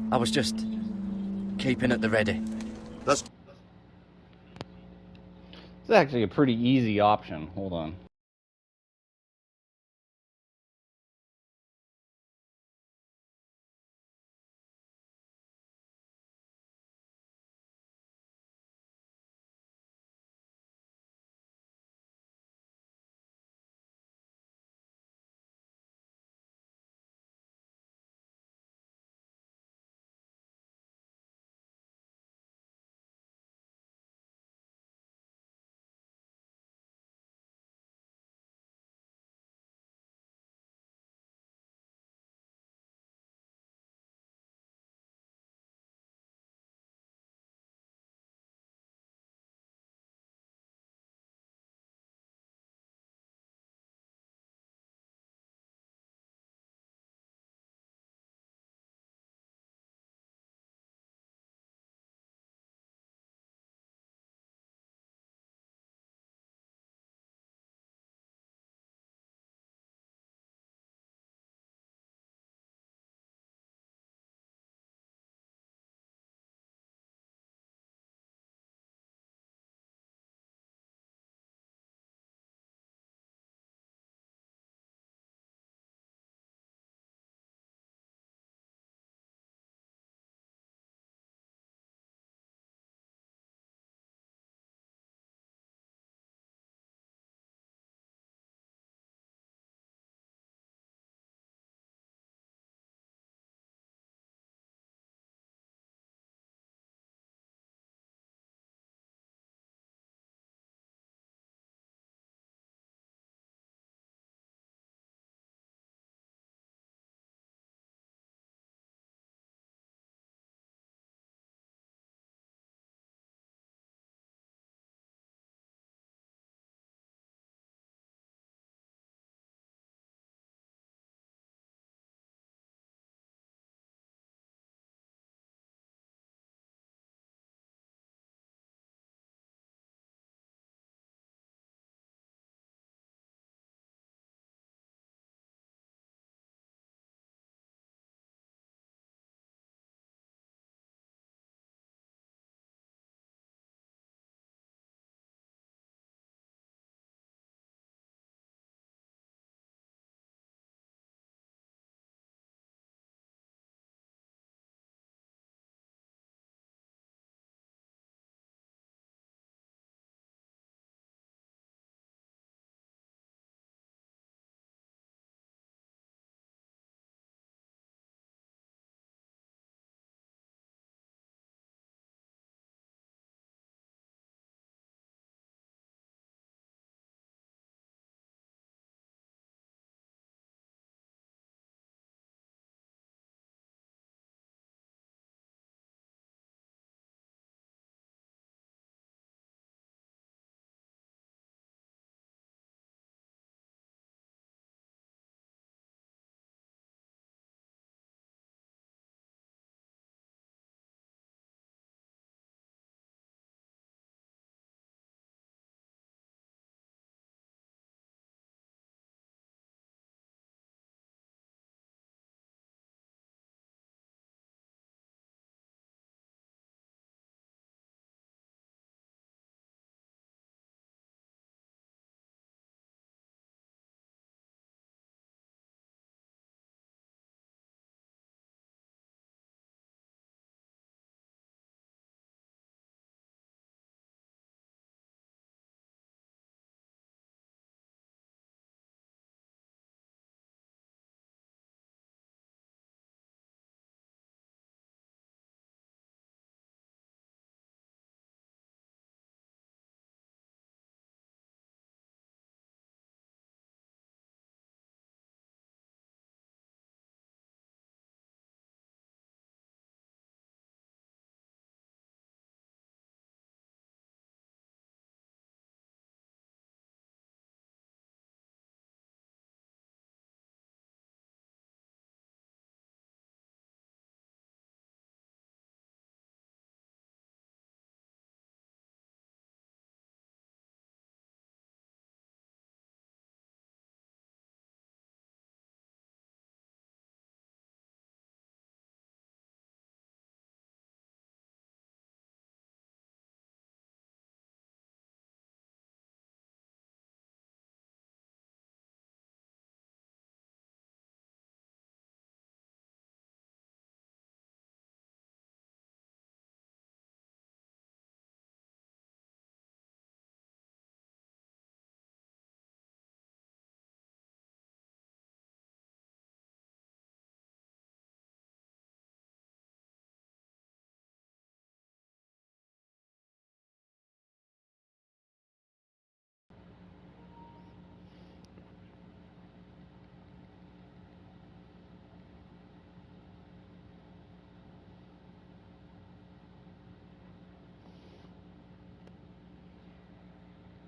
I was just keeping at the ready. That's... It's actually a pretty easy option. Hold on.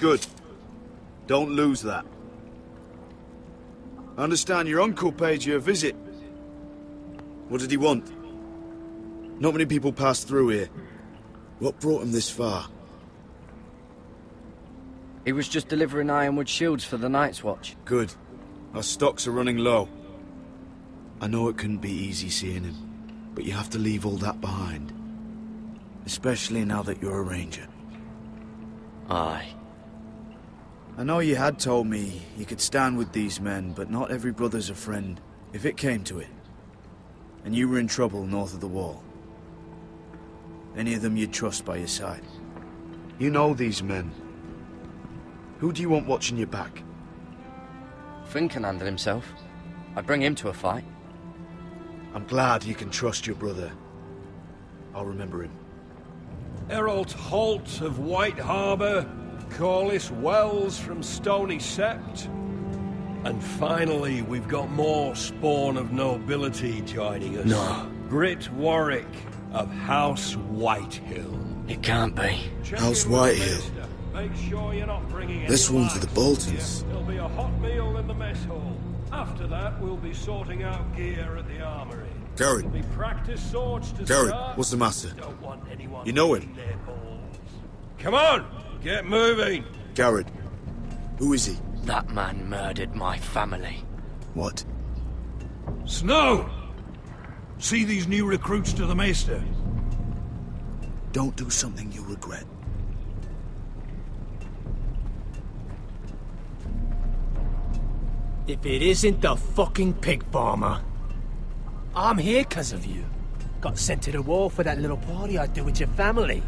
Good. Don't lose that. I understand your uncle paid you a visit. What did he want? Not many people pass through here. What brought him this far? He was just delivering ironwood shields for the Night's Watch. Good. Our stocks are running low. I know it couldn't be easy seeing him, but you have to leave all that behind. Especially now that you're a ranger. Aye. I know you had told me you could stand with these men, but not every brother's a friend, if it came to it. And you were in trouble north of the wall. Any of them you'd trust by your side. You know these men. Who do you want watching your back? Finn can handle himself. I'd bring him to a fight. I'm glad you can trust your brother. I'll remember him. Errol Holt of White Harbour, Corliss Wells from Stony Sept. And finally, we've got more spawn of nobility joining us. No. Britt Warwick of House Whitehill. It can't be. House Whitehill. Make sure you're not bringing This any one's with the Boltons. There'll be a hot meal in the mess hall. After that, we'll be sorting out gear at the armory. Garrett. There'll be practice swords to Garrett, start. what's the matter? Don't want anyone You know him? their balls. Come on, get moving. Garrett. Who is he? That man murdered my family. What? Snow! See these new recruits to the Maester? Don't do something you'll regret. If it isn't the fucking pig farmer. I'm here 'cause of you. Got sent to the war for that little party I do with your family.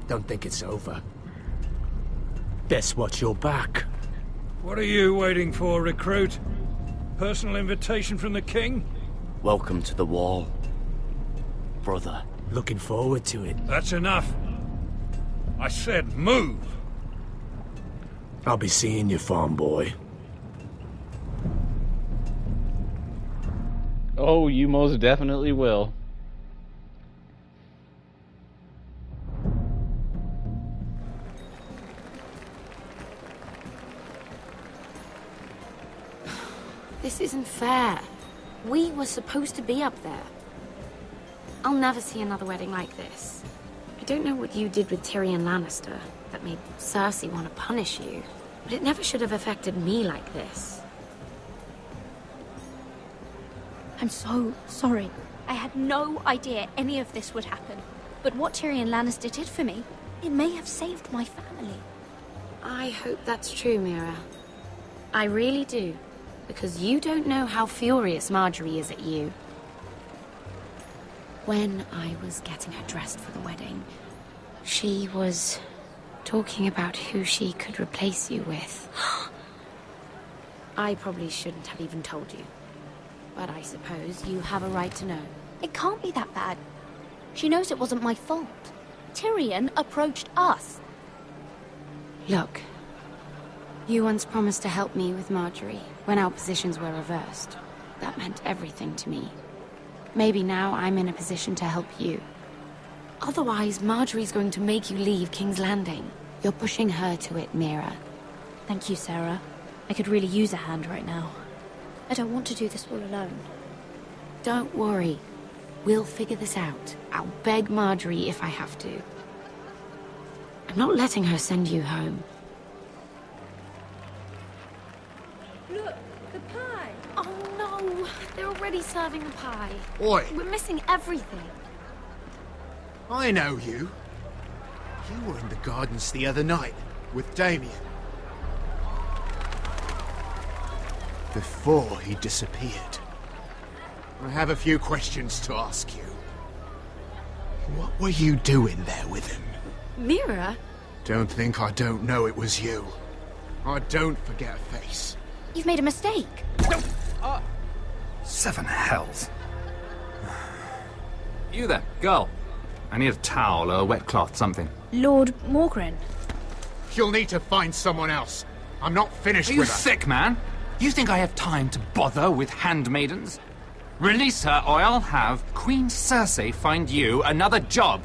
Don't think it's over. Best watch your back. What are you waiting for, recruit? Personal invitation from the king? Welcome to the wall, brother. Looking forward to it. That's enough. I said move. I'll be seeing you, farm boy. Oh, you most definitely will. This isn't fair. We were supposed to be up there. I'll never see another wedding like this. I don't know what you did with Tyrion Lannister that made Cersei want to punish you, but it never should have affected me like this. I'm so sorry. I had no idea any of this would happen. But what Tyrion Lannister did for me, it may have saved my family. I hope that's true, Mira. I really do. Because you don't know how furious Marjorie is at you. When I was getting her dressed for the wedding, she was talking about who she could replace you with. I probably shouldn't have even told you. But I suppose you have a right to know. It can't be that bad. She knows it wasn't my fault. Tyrion approached us. Look, you once promised to help me with Marjorie when our positions were reversed. That meant everything to me. Maybe now I'm in a position to help you. Otherwise, Marjorie's going to make you leave King's Landing. You're pushing her to it, Mira. Thank you, Sarah. I could really use a hand right now. I don't want to do this all alone. Don't worry. We'll figure this out. I'll beg Marjorie if I have to. I'm not letting her send you home. Look, the pie! Oh no! They're already serving the pie. Oi! We're missing everything. I know you. You were in the gardens the other night with Damien. Before he disappeared. I have a few questions to ask you. What were you doing there with him? Mira? Don't think I don't know it was you. I don't forget a face. You've made a mistake. Seven hells. You there, girl. I need a towel or a wet cloth, something. Lord Morgren. You'll need to find someone else. I'm not finished Are you with her. sick, man? You think I have time to bother with handmaidens? Release her, or I'll have Queen Cersei find you another job.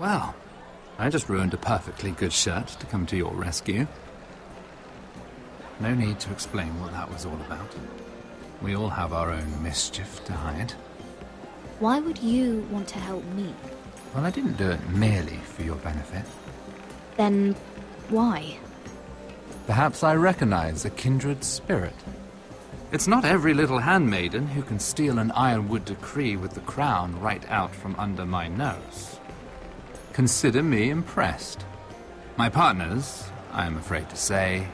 Well, I just ruined a perfectly good shirt to come to your rescue. No need to explain what that was all about. We all have our own mischief to hide. Why would you want to help me? Well, I didn't do it merely for your benefit. Then why? Perhaps I recognize a kindred spirit. It's not every little handmaiden who can steal an ironwood decree with the crown right out from under my nose. Consider me impressed. My partners, I am afraid to say,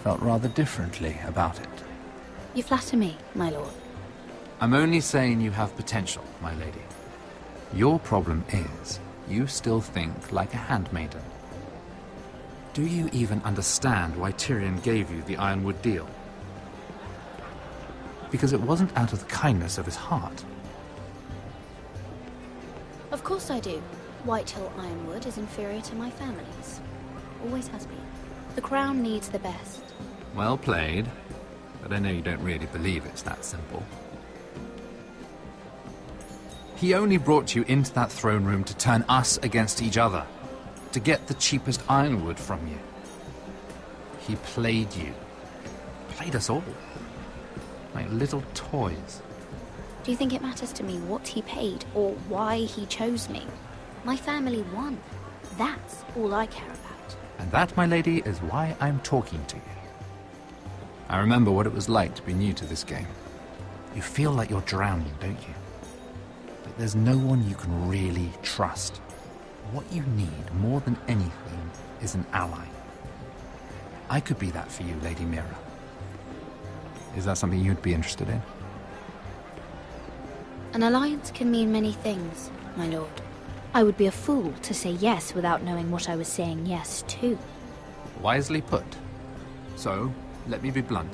felt rather differently about it. You flatter me, my lord. I'm only saying you have potential, my lady. Your problem is, you still think like a handmaiden. Do you even understand why Tyrion gave you the Ironwood deal? Because it wasn't out of the kindness of his heart. Of course I do. Whitehill Ironwood is inferior to my family's. Always has been. The crown needs the best. Well played, but I know you don't really believe it's that simple. He only brought you into that throne room to turn us against each other, to get the cheapest ironwood from you. He played you. Played us all. Like little toys. Do you think it matters to me what he paid or why he chose me? My family won. That's all I care about. And that, my lady, is why I'm talking to you. I remember what it was like to be new to this game. You feel like you're drowning, don't you? But there's no one you can really trust. What you need, more than anything, is an ally. I could be that for you, Lady Mira. Is that something you'd be interested in? An alliance can mean many things, my lord. I would be a fool to say yes without knowing what I was saying yes to. Wisely put. So, let me be blunt.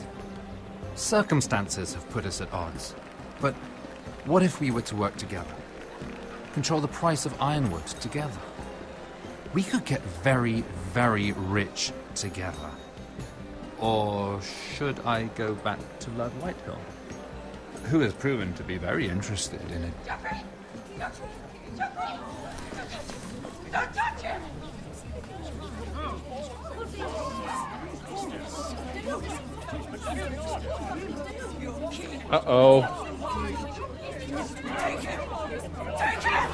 Circumstances have put us at odds. But what if we were to work together? Control the price of ironwood together? We could get very, very rich together. Or should I go back to Lord Whitehill, who has proven to be very interested in it? Don't touch him! Uh-oh. Take him! Take him!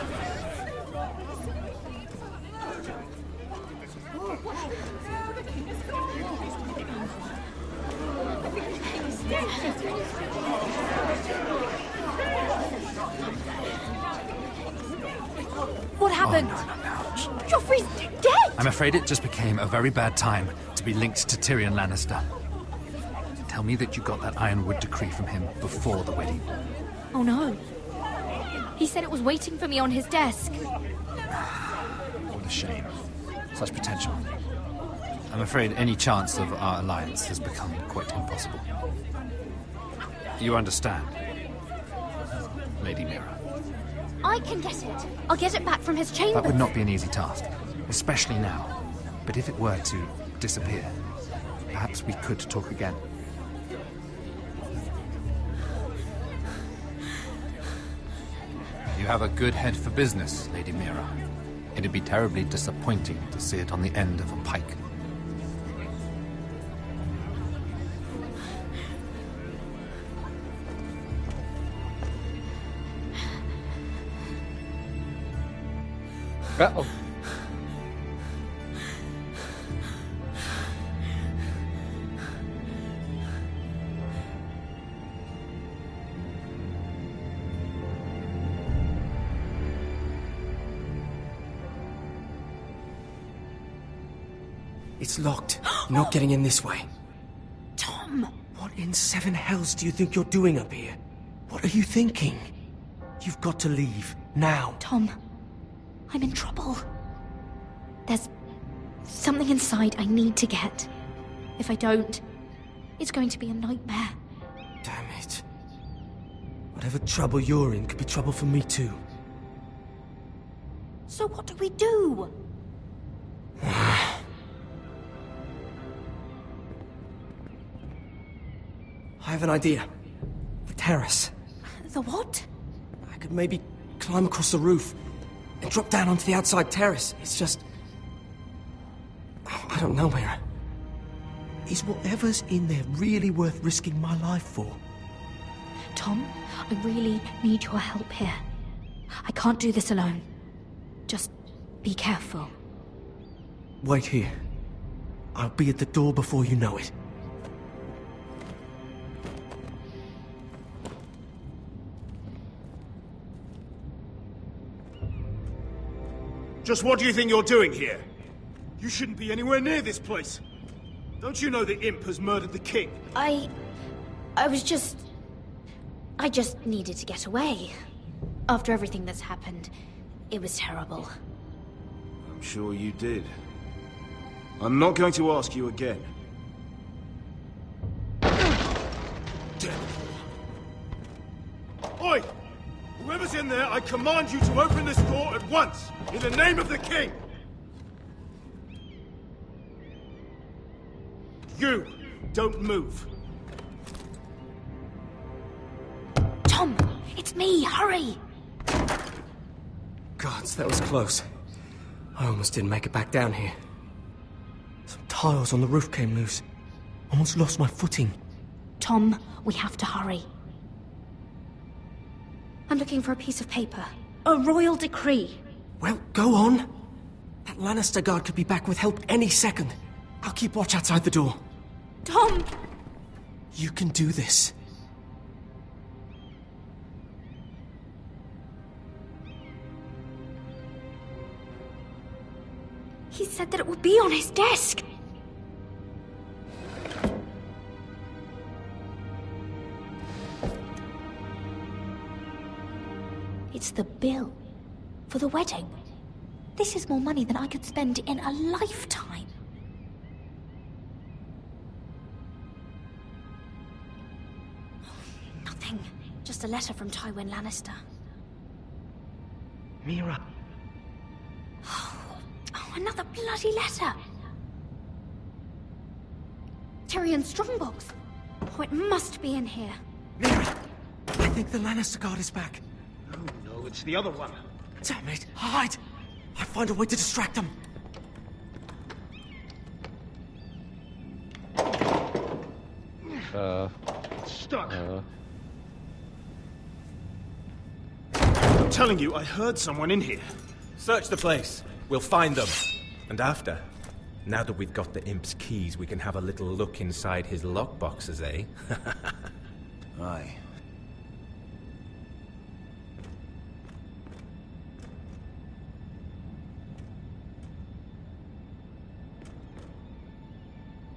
What happened? Oh, no. Joffrey's dead! I'm afraid it just became a very bad time to be linked to Tyrion Lannister. Tell me that you got that Ironwood decree from him before the wedding. Oh no. He said it was waiting for me on his desk. What a shame. Such potential. I'm afraid any chance of our alliance has become quite impossible. You understand, Lady Mira? I can get it. I'll get it back from his chambers. That would not be an easy task, especially now. But if it were to disappear, perhaps we could talk again. You have a good head for business, Lady Mira. It'd be terribly disappointing to see it on the end of a pike. Uh-oh. It's locked. You're not getting in this way. Tom! What in seven hells do you think you're doing up here? What are you thinking? You've got to leave, now. Tom, I'm in trouble. There's something inside I need to get. If I don't, it's going to be a nightmare. Damn it. Whatever trouble you're in could be trouble for me too. So what do we do? I have an idea. The terrace. The what? I could maybe climb across the roof. can drop down onto the outside terrace. It's just... I don't know, Mira. Is whatever's in there really worth risking my life for? Tom, I really need your help here. I can't do this alone. Just be careful. Wait here. I'll be at the door before you know it. Just what do you think you're doing here? You shouldn't be anywhere near this place. Don't you know the imp has murdered the king? I just needed to get away. After everything that's happened, it was terrible. I'm sure you did. I'm not going to ask you again. Oi! Whoever's in there, I command you to open this door at once, in the name of the king! You, don't move. Tom, it's me, hurry! Gods, that was close. I almost didn't make it back down here. Some tiles on the roof came loose. Almost lost my footing. Tom, we have to hurry. I'm looking for a piece of paper. A royal decree. Well, go on. That Lannister guard could be back with help any second. I'll keep watch outside the door. Tom! You can do this. He said that it would be on his desk. It's the bill for the wedding. This is more money than I could spend in a lifetime. Nothing. Just a letter from Tywin Lannister. Mira. Oh, another bloody letter. Tyrion Strongbox. Oh, it must be in here. Mira, I think the Lannister guard is back. No, it's the other one. Damn it, hide! I'll find a way to distract them. Stuck. I'm telling you, I heard someone in here. Search the place. We'll find them. And after, now that we've got the imp's keys, we can have a little look inside his lockboxes, eh? Aye.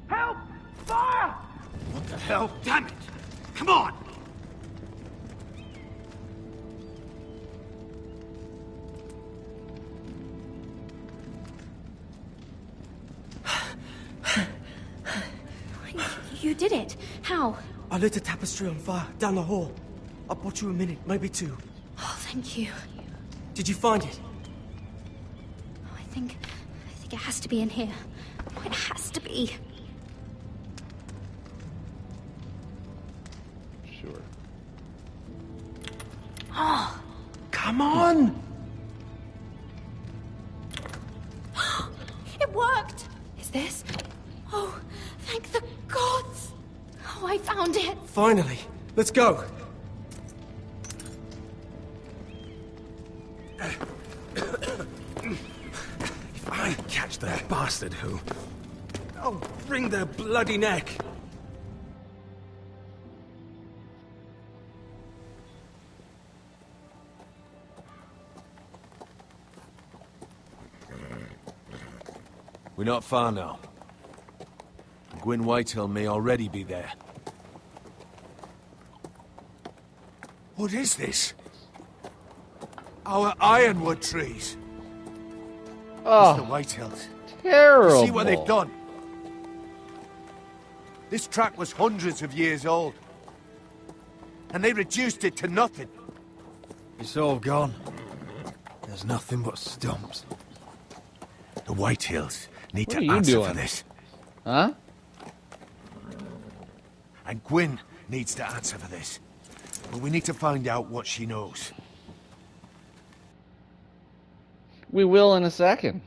Help! Fire! What the hell? Damn it! Come on! You did it. How? I lit a tapestry on fire down the hall. I bought you a minute, maybe two. Oh, thank you. Did you find it? Oh, I think it has to be in here. Oh, it has to be. Sure. Oh. Come on! It worked! Is this? Oh, thank the gods! Oh, I found it! Finally! Let's go! If I catch that bastard who... I'll wring their bloody neck! We're not far now. Gwyn Whitehill may already be there. What is this? Our ironwood trees. Oh, Mr. Whitehills. terrible. See what they've done. This track was hundreds of years old. And they reduced it to nothing. It's all gone. There's nothing but stumps. The Whitehills need What to are you answer doing? for this. Huh? And Gwyn needs to answer for this. But we need to find out what she knows. We will in a second.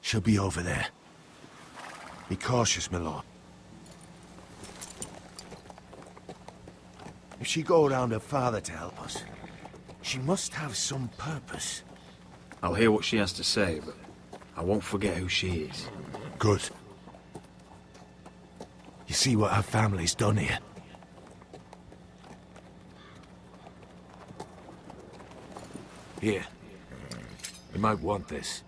She'll be over there. Be cautious, my lord. If she go around her father to help us, she must have some purpose. I'll hear what she has to say, but I won't forget who she is. Good. You see what her family's done here? Here. You might want this.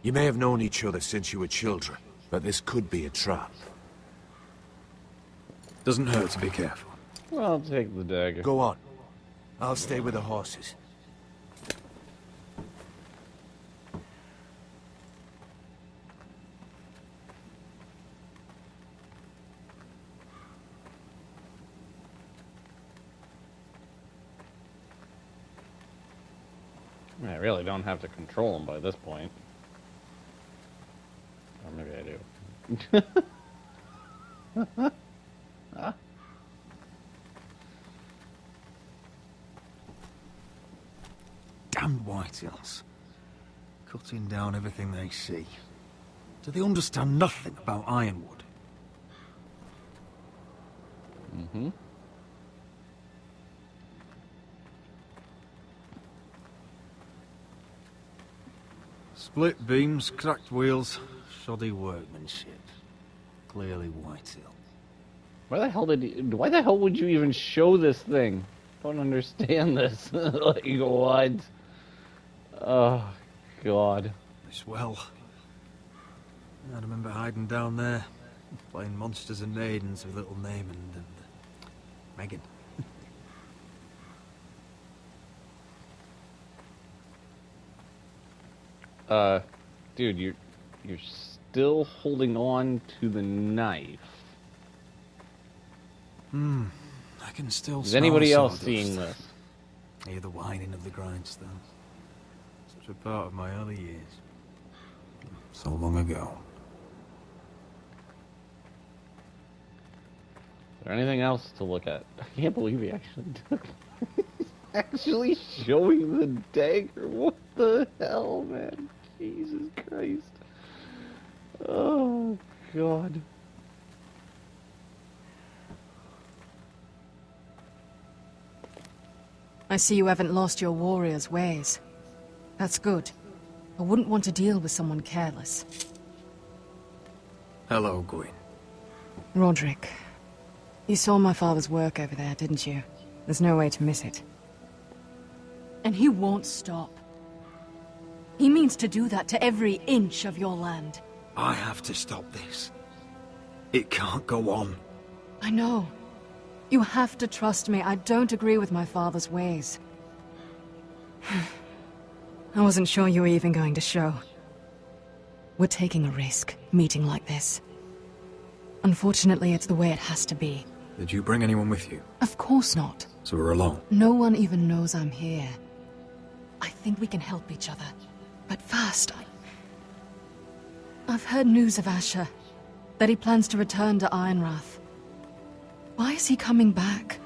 You may have known each other since you were children, but this could be a trap. Doesn't hurt to be careful. Well, I'll take the dagger. Go on. I'll stay with the horses. I really don't have to control them by this point. Or maybe I do. Damned Whitehills. Cutting down everything they see. Do they understand nothing about Ironwood? Mm-hmm. Split beams, cracked wheels, shoddy workmanship. Clearly Whitehill. Why the hell would you even show this thing? Don't understand this. Like, what? Oh, God. This well. I remember hiding down there, playing monsters and maidens with little Naaman and Megan. Dude, you're still holding on to the knife. I can still Is smell anybody the else sawdust. seeing this? Hear the whining of the grindstone. Such a part of my early years. So long ago. Is there anything else to look at? I can't believe he actually took. Actually showing the dagger. What the hell, man? Jesus Christ. Oh, God. I see you haven't lost your warrior's ways. That's good. I wouldn't want to deal with someone careless. Hello, Gwyn. Roderick, you saw my father's work over there, didn't you? There's no way to miss it. And he won't stop. He means to do that to every inch of your land. I have to stop this. It can't go on. I know. You have to trust me. I don't agree with my father's ways. I wasn't sure you were even going to show. We're taking a risk, meeting like this. Unfortunately, it's the way it has to be. Did you bring anyone with you? Of course not. So we're alone. No one even knows I'm here. I think we can help each other. But first, I've heard news of Asher. That he plans to return to Ironrath. Why is he coming back?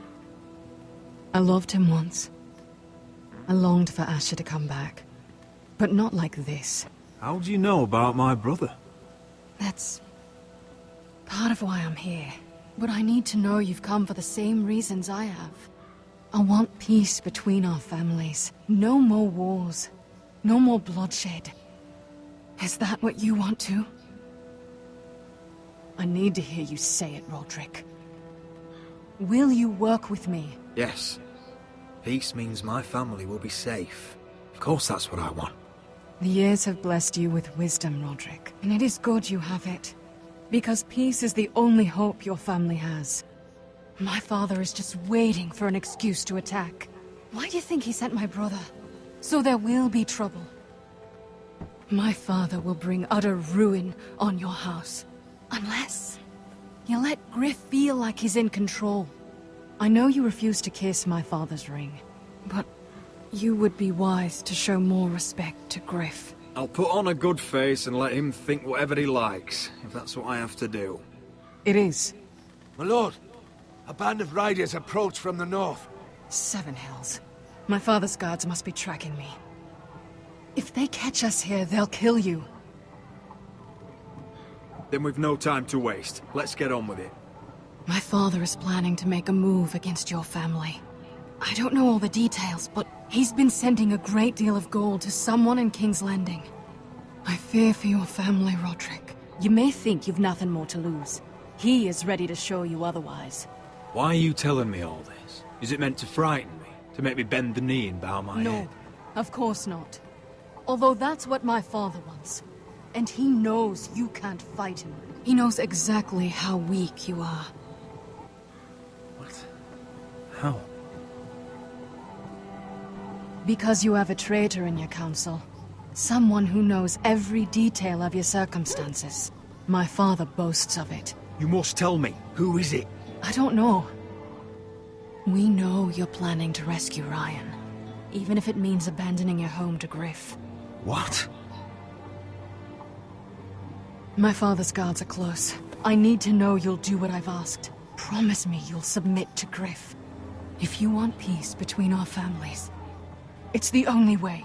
I loved him once. I longed for Asher to come back. But not like this. How do you know about my brother? That's part of why I'm here. But I need to know you've come for the same reasons I have. I want peace between our families. No more wars. No more bloodshed. Is that what you want too? I need to hear you say it, Roderick. Will you work with me? Yes. Peace means my family will be safe. Of course that's what I want. The years have blessed you with wisdom, Roderick. And it is good you have it. Because peace is the only hope your family has. My father is just waiting for an excuse to attack. Why do you think he sent my brother? So there will be trouble. My father will bring utter ruin on your house. Unless you let Griff feel like he's in control. I know you refuse to kiss my father's ring, but you would be wise to show more respect to Griff. I'll put on a good face and let him think whatever he likes, if that's what I have to do. It is. My lord, a band of riders approach from the north. 7 hells. My father's guards must be tracking me. If they catch us here, they'll kill you. Then we've no time to waste. Let's get on with it. My father is planning to make a move against your family. I don't know all the details, but he's been sending a great deal of gold to someone in King's Landing. I fear for your family, Roderick. You may think you've nothing more to lose. He is ready to show you otherwise. Why are you telling me all this? Is it meant to frighten me? To make me bend the knee and bow my No, head? of course not. Although that's what my father wants. And he knows you can't fight him. He knows exactly how weak you are. What? How? Because you have a traitor in your council. Someone who knows every detail of your circumstances. My father boasts of it. You must tell me. Who is it? I don't know. We know you're planning to rescue Ryan. Even if it means abandoning your home to Griff. What? My father's guards are close. I need to know you'll do what I've asked. Promise me you'll submit to Griff. If you want peace between our families, it's the only way.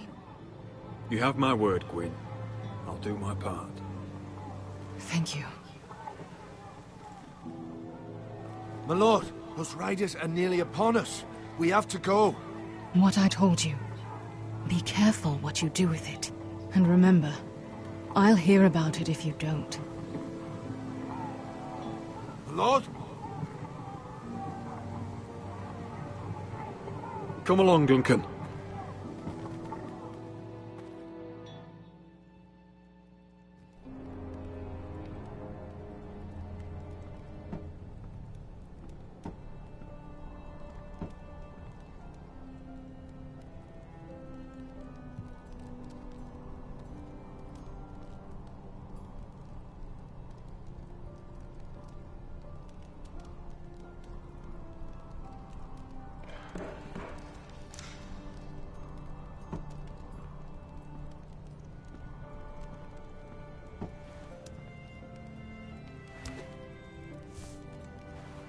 You have my word, Gwyn. I'll do my part. Thank you. My lord, those riders are nearly upon us. We have to go. What I told you. Be careful what you do with it. And remember, I'll hear about it if you don't. My lord? Come along, Duncan.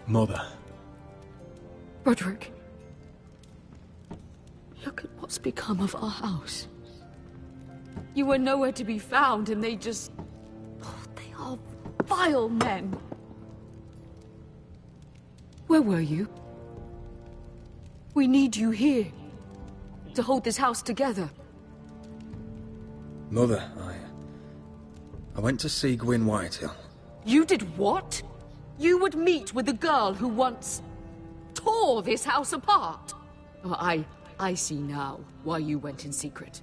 Mother. Roderick. Look at what's become of our house. You were nowhere to be found, and they just... Oh, they are vile men. Where were you? We need you here. To hold this house together. Mother, I went to see Gwyn Whitehill. You did what? You would meet with the girl who once tore this house apart. Oh, I see now why you went in secret.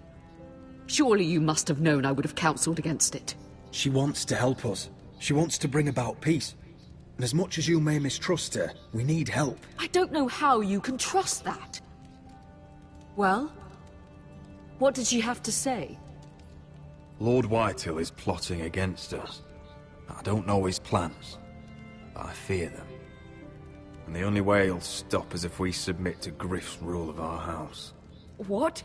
Surely you must have known I would have counseled against it. She wants to help us. She wants to bring about peace. And as much as you may mistrust her, we need help. I don't know how you can trust that. Well, what did she have to say? Lord Whitehill is plotting against us. I don't know his plans, but I fear them. And the only way he'll stop is if we submit to Griff's rule of our house. What?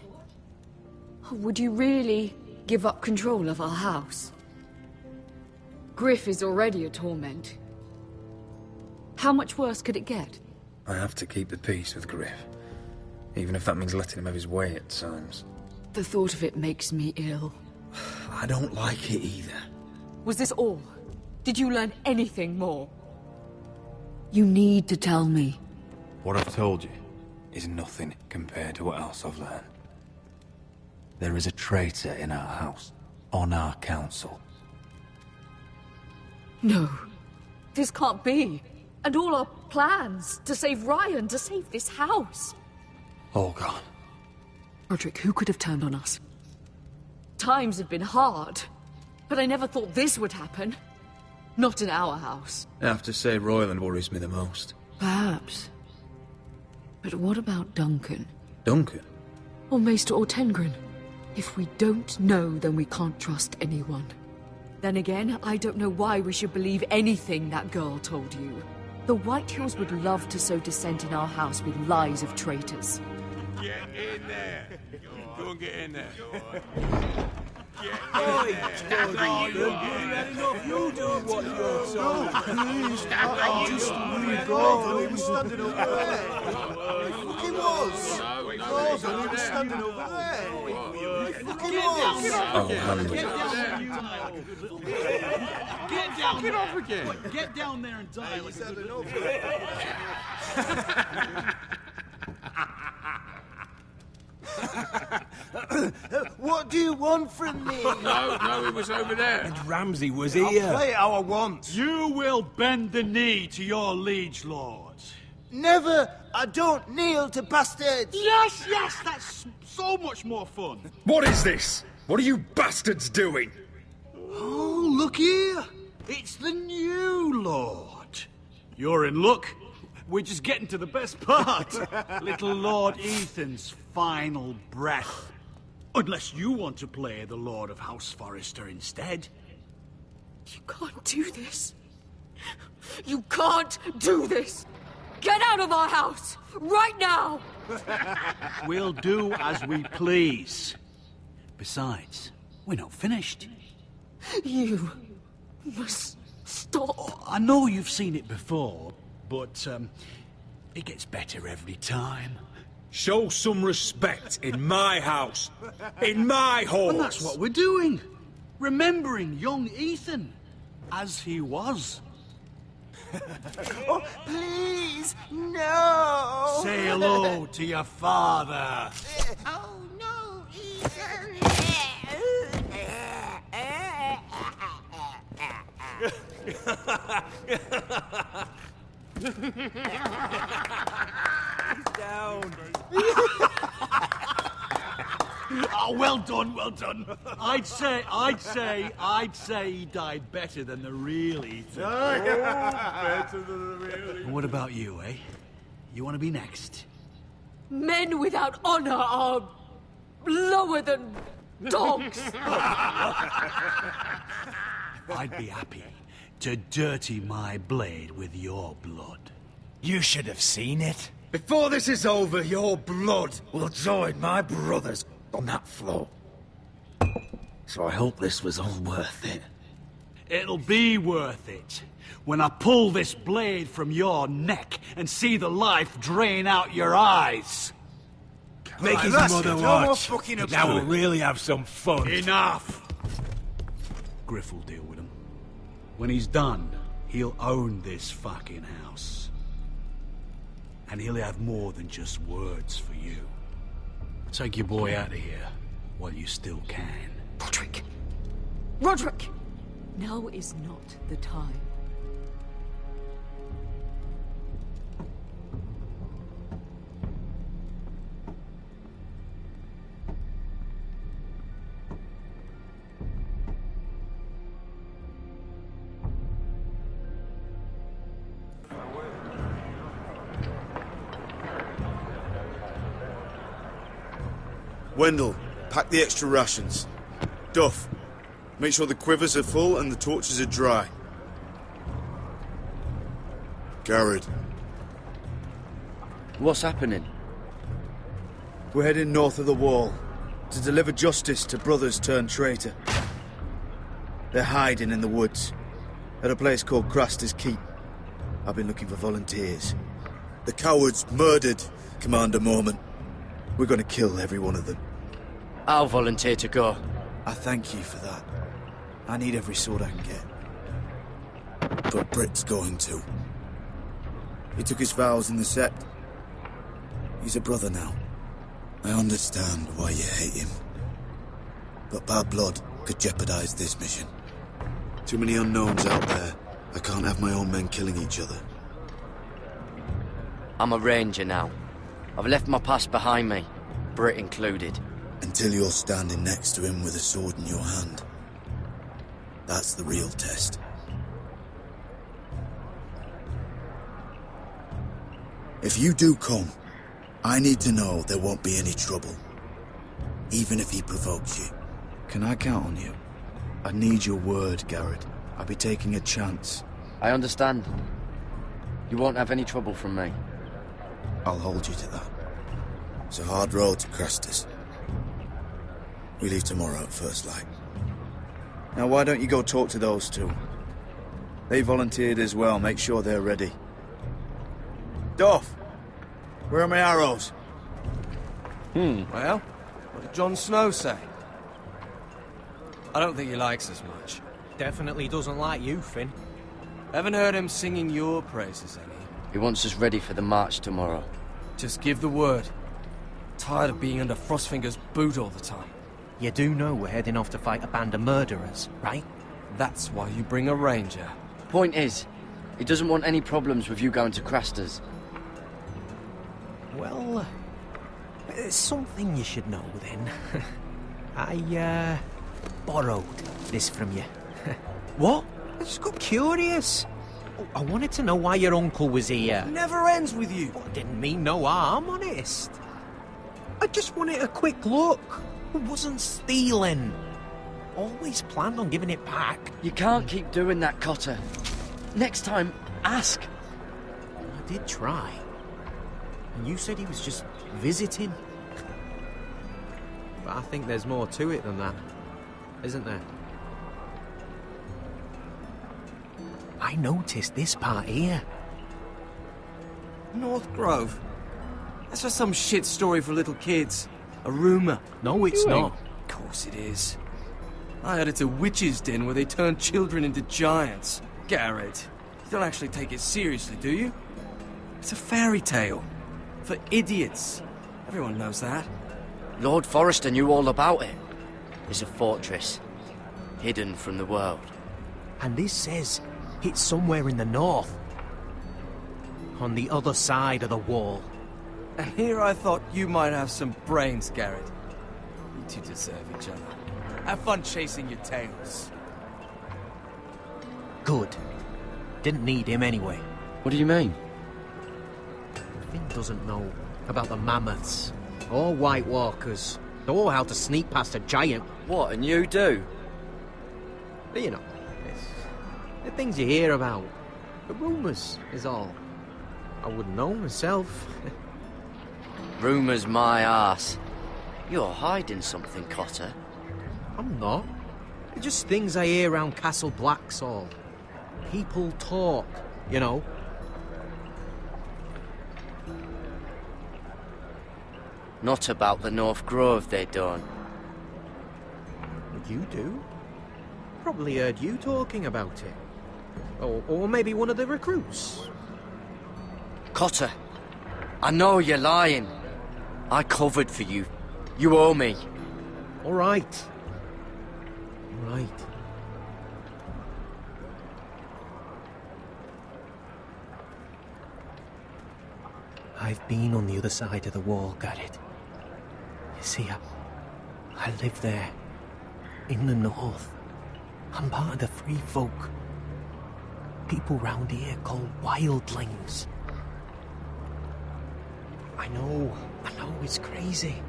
Would you really give up control of our house? Griff is already a torment. How much worse could it get? I have to keep the peace with Griff, even if that means letting him have his way at times. The thought of it makes me ill. I don't like it either. Was this all? Did you learn anything more? You need to tell me. What I've told you is nothing compared to what else I've learned. There is a traitor in our house, on our council. No, this can't be. And all our plans to save Ryan, to save this house. All gone. Roderick, who could have turned on us? Times have been hard, but I never thought this would happen. Not in our house. I have to say Royland worries me the most. Perhaps. But what about Duncan? Duncan? Or Maester Ortengren? If we don't know, then we can't trust anyone. Then again, I don't know why we should believe anything that girl told you. The Whitehills would love to sow dissent in our house with lies of traitors. Get in there. Go and get in there. You do what you're told. Please, I just moved on. He was standing over there. He was. He was standing over there. He was. Oh, hand Get down. Get off again. Get down there and die like a good What do you want from me? No, it was over there. And Ramsay was I'll here. play how I want. You will bend the knee to your liege lord. Never. I don't kneel to bastards. Yes, that's so much more fun. What is this? What are you bastards doing? Oh, look here. It's the new lord. You're in luck. We're just getting to the best part. Little Lord Ethan's final breath. Unless you want to play the Lord of House Forrester instead. You can't do this. You can't do this. Get out of our house, right now! We'll do as we please. Besides, we're not finished. You must stop. Oh, I know you've seen it before, but it gets better every time. Show some respect in my house. In my hall. And that's what we're doing. Remembering young Ethan. As he was. Oh, please, no. Say hello to your father. Oh, no, Ethan. Down. Oh, well done, well done. I'd say he died better than the real Ethan. Better than the real And what about you, eh? You want to be next? Men without honor are lower than dogs. I'd be happy to dirty my blade with your blood. You should have seen it. Before this is over, your blood will join my brother's on that floor. So I hope this was all worth it. It'll be worth it. When I pull this blade from your neck and see the life drain out your eyes. Make his mother watch. Now we'll really have some fun. Enough! Griff will deal with him. When he's done, he'll own this fucking house. And he'll have more than just words for you. Take your boy out of here while you still can. Roderick! Roderick! Now is not the time. Wendell, pack the extra rations. Duff, make sure the quivers are full and the torches are dry. Garrett. What's happening? We're heading north of the wall to deliver justice to brothers turned traitor. They're hiding in the woods at a place called Craster's Keep. I've been looking for volunteers. The cowards murdered Commander Mormon. We're gonna kill every one of them. I'll volunteer to go. I thank you for that. I need every sword I can get. But Britt's going to. He took his vows in the Sept. He's a brother now. I understand why you hate him. But bad blood could jeopardize this mission. Too many unknowns out there. I can't have my own men killing each other. I'm a ranger now. I've left my past behind me, Britt included. Until you're standing next to him with a sword in your hand. That's the real test. If you do come, I need to know there won't be any trouble. Even if he provokes you. Can I count on you? I need your word, Garrett. I'll be taking a chance. I understand. You won't have any trouble from me. I'll hold you to that. It's a hard road to Craster's. We leave tomorrow at first light. Now why don't you go talk to those two? They volunteered as well, make sure they're ready. Duff! Where are my arrows? Well, what did Jon Snow say? I don't think he likes us much. Definitely doesn't like you, Finn. Haven't heard him singing your praises any. He wants us ready for the march tomorrow. Just give the word. Tired of being under Frostfinger's boot all the time. You do know we're heading off to fight a band of murderers, right? That's why you bring a ranger. Point is, he doesn't want any problems with you going to Craster's. Well, there's something you should know then. I, borrowed this from you. What? I just got curious. I wanted to know why your uncle was here. Never ends with you. I didn't mean no harm, honest. I just wanted a quick look. I wasn't stealing. Always planned on giving it back. You can't keep doing that, Cotter. Next time, ask. I did try. And you said he was just visiting. But I think there's more to it than that, isn't there? I noticed this part here. North Grove? That's just some shit story for little kids. A rumour. No, it's not. Of course it is. I heard it's a witch's den where they turn children into giants. Garrett, you don't actually take it seriously, do you? It's a fairy tale. For idiots. Everyone knows that. Lord Forrester knew all about it. It's a fortress, hidden from the world. And this says it's somewhere in the north. On the other side of the wall. And here I thought you might have some brains, Garrett. You two deserve each other. Have fun chasing your tails. Good. Didn't need him anyway. What do you mean? Finn doesn't know about the mammoths, or White Walkers, or how to sneak past a giant. What, and you do? You know, it's the things you hear about. The rumours is all. I wouldn't know myself. Rumours my arse. You're hiding something, Cotter. I'm not. They're just things I hear around Castle Blacksall. People talk, you know. Not about the North Grove, they don't. You do? Probably heard you talking about it. Or maybe one of the recruits. Cotter, I know you're lying. I covered for you. You owe me. All right. All right. I've been on the other side of the wall, Garrett. You see, I live there. In the north. I'm part of the free folk. People round here call wildlings. I know, it's crazy.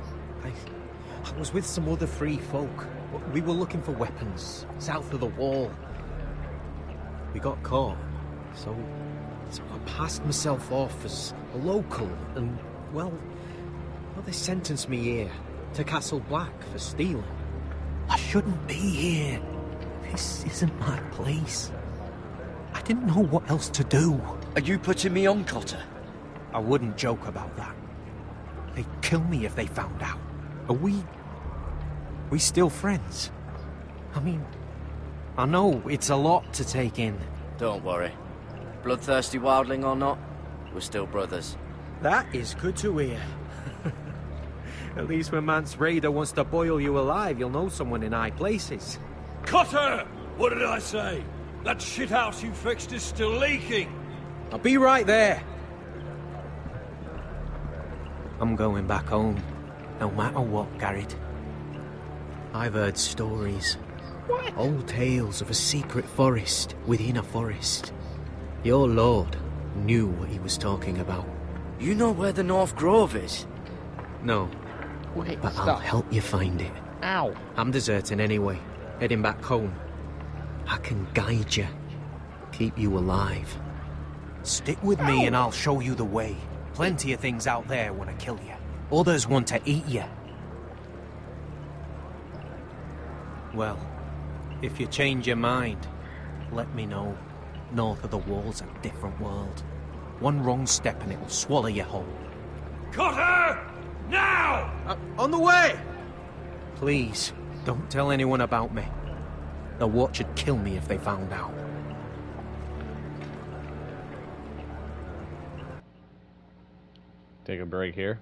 I was with some other free folk. We were looking for weapons, south of the wall. We got caught, so I passed myself off as a local, and, well, they sentenced me here, to Castle Black, for stealing. I shouldn't be here. This isn't my place. I didn't know what else to do. Are you putting me on, Cotter? I wouldn't joke about that. They'd kill me if they found out. Are we still friends? I mean, I know it's a lot to take in. Don't worry. Bloodthirsty wildling or not, we're still brothers. That is good to hear. At least when Mance Raider wants to boil you alive, you'll know someone in high places. Cotter! What did I say? That shithouse you fixed is still leaking! I'll be right there. I'm going back home, no matter what, Garrett. I've heard stories. What? Old tales of a secret forest within a forest. Your lord knew what he was talking about. You know where the North Grove is? No. Wait, but stop. I'll help you find it. Ow. I'm deserting anyway, heading back home. I can guide you, keep you alive. Stick with me and I'll show you the way. Plenty of things out there want to kill you. Others want to eat you. Well, if you change your mind, let me know. North of the wall's a different world. One wrong step and it will swallow you whole. Cotter! Now! On the way! Please, don't tell anyone about me. The Watch would kill me if they found out. Take a break here.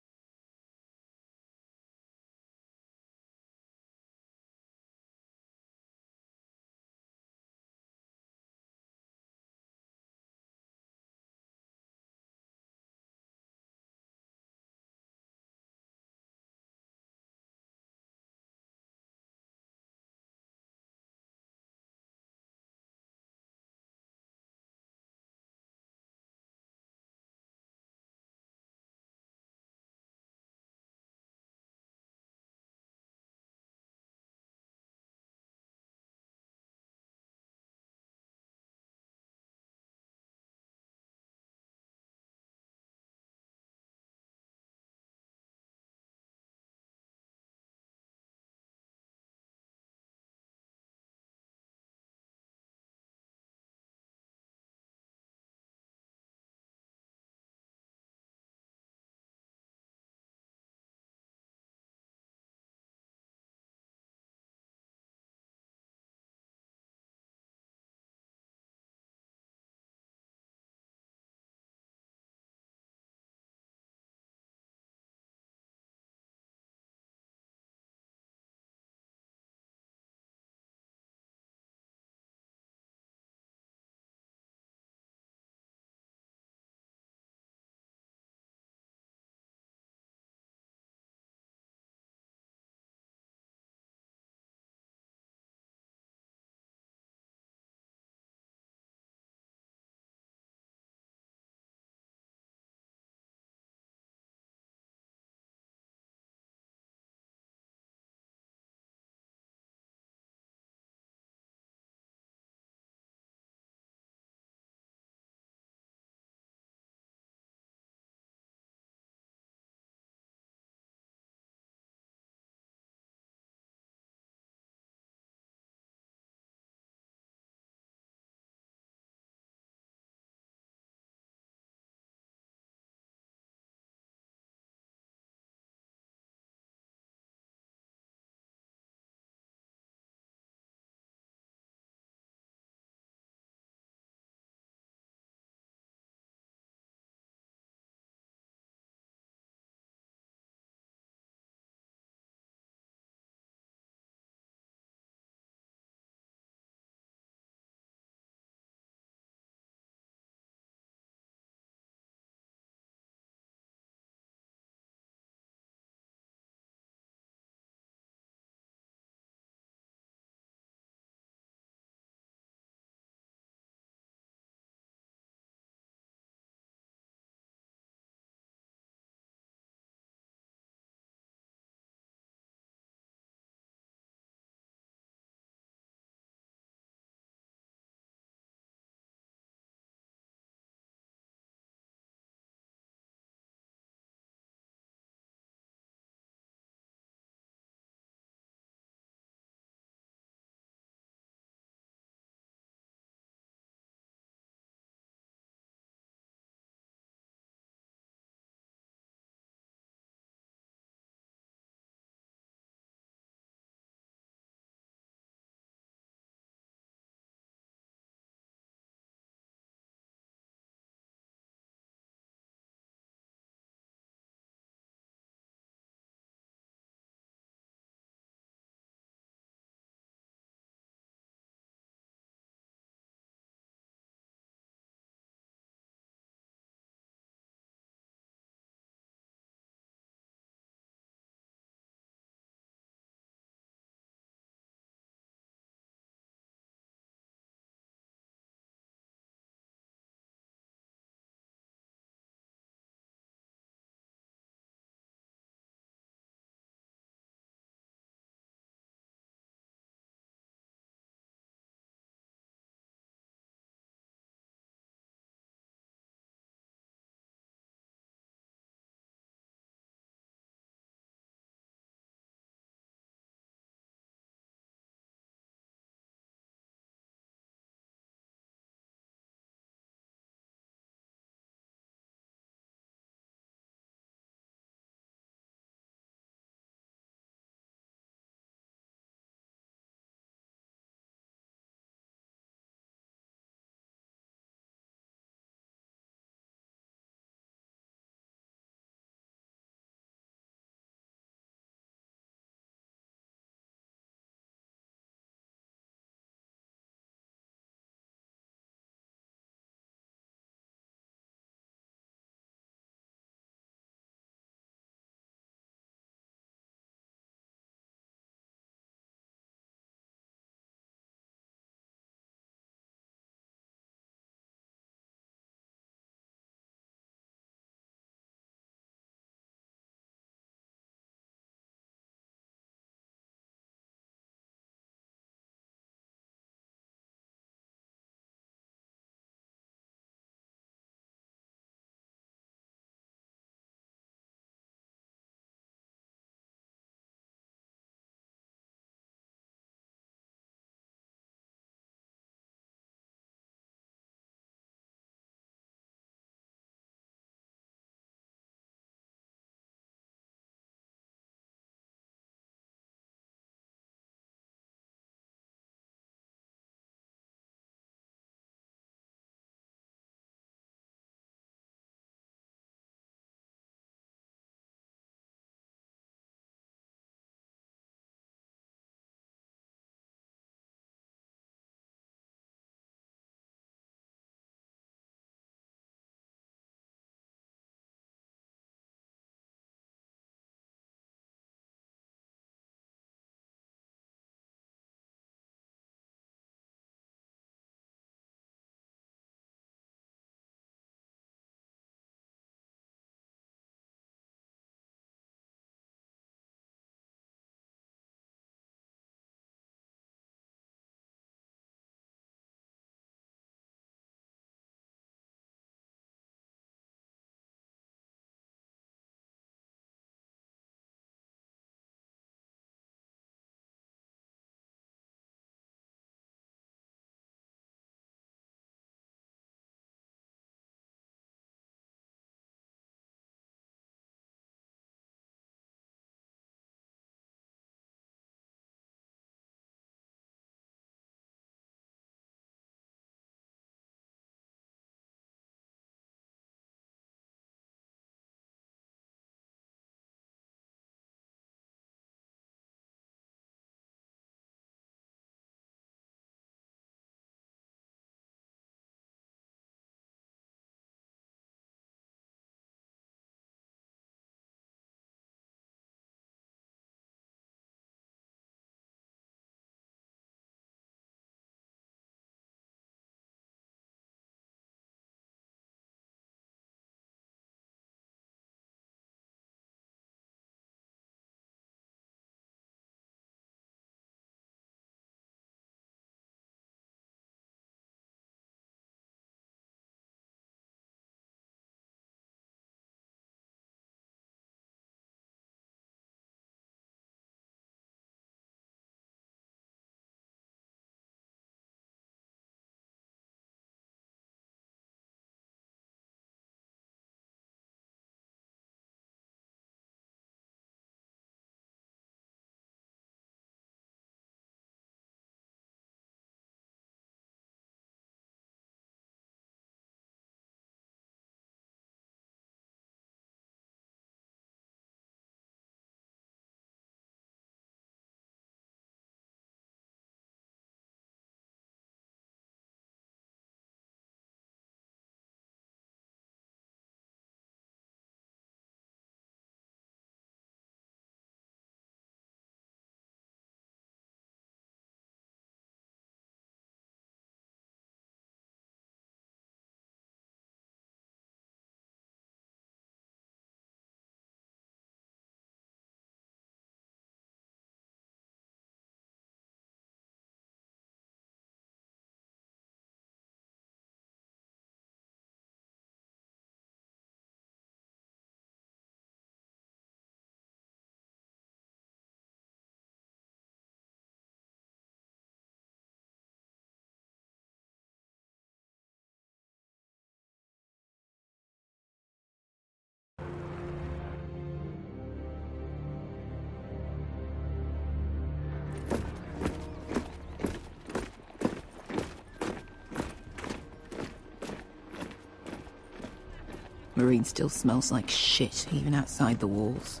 Marine still smells like shit, even outside the walls.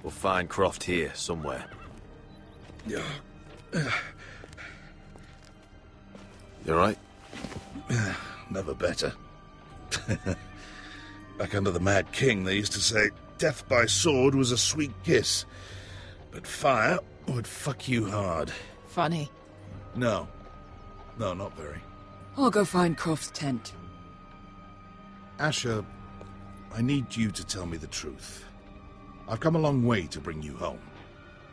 We'll find Croft here, somewhere. Yeah. You alright? Never better. Back under the Mad King, they used to say death by sword was a sweet kiss, but fire would fuck you hard. Funny. No. No, not very. I'll go find Croft's tent. Asher, I need you to tell me the truth. I've come a long way to bring you home.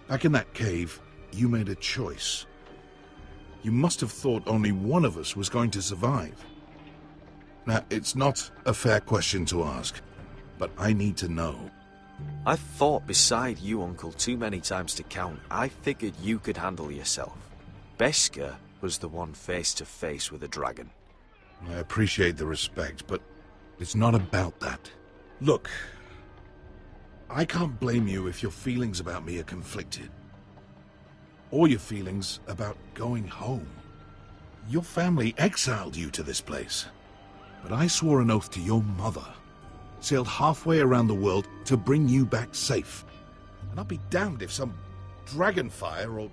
Back in that cave, you made a choice. You must have thought only one of us was going to survive. Now, it's not a fair question to ask, but I need to know. I've fought beside you, Uncle, too many times to count. I figured you could handle yourself. Beskha was the one face to face with a dragon. I appreciate the respect, but it's not about that. Look, I can't blame you if your feelings about me are conflicted. Or your feelings about going home. Your family exiled you to this place. But I swore an oath to your mother. Sailed halfway around the world to bring you back safe. And I'll be damned if some dragonfire or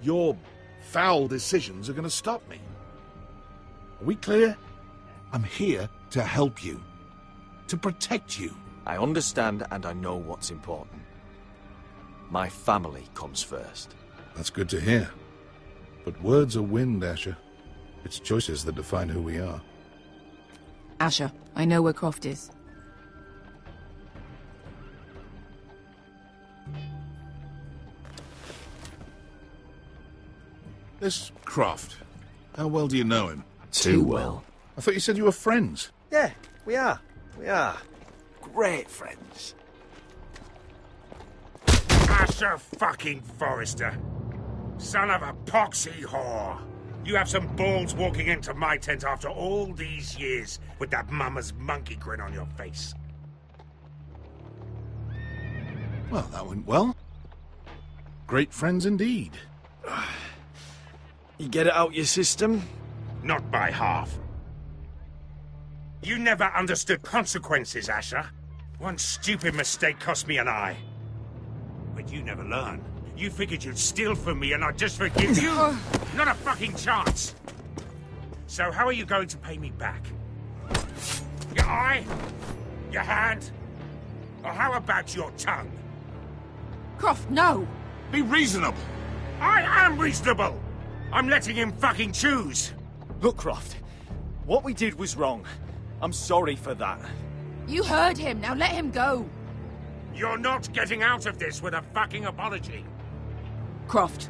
your foul decisions are going to stop me. Are we clear? I'm here to help you. To protect you. I understand and I know what's important. My family comes first. That's good to hear. But words are wind, Asher. It's choices that define who we are. Asher, I know where Croft is. This Croft, how well do you know him? Too well. I thought you said you were friends. Yeah, we are. We are. Great friends. Asher fucking Forrester. Son of a poxy whore. You have some balls walking into my tent after all these years with that mama's monkey grin on your face. Well, that went well. Great friends indeed. You get it out your system? Not by half. You never understood consequences, Asher. One stupid mistake cost me an eye. But you never learn. You figured you'd steal from me and I'd just forgive you? Not a fucking chance! So how are you going to pay me back? Your eye? Your hand? Or how about your tongue? Croft, no! Be reasonable! I am reasonable! I'm letting him fucking choose! Look, Croft, what we did was wrong. I'm sorry for that. You heard him, now let him go! You're not getting out of this with a fucking apology! Croft,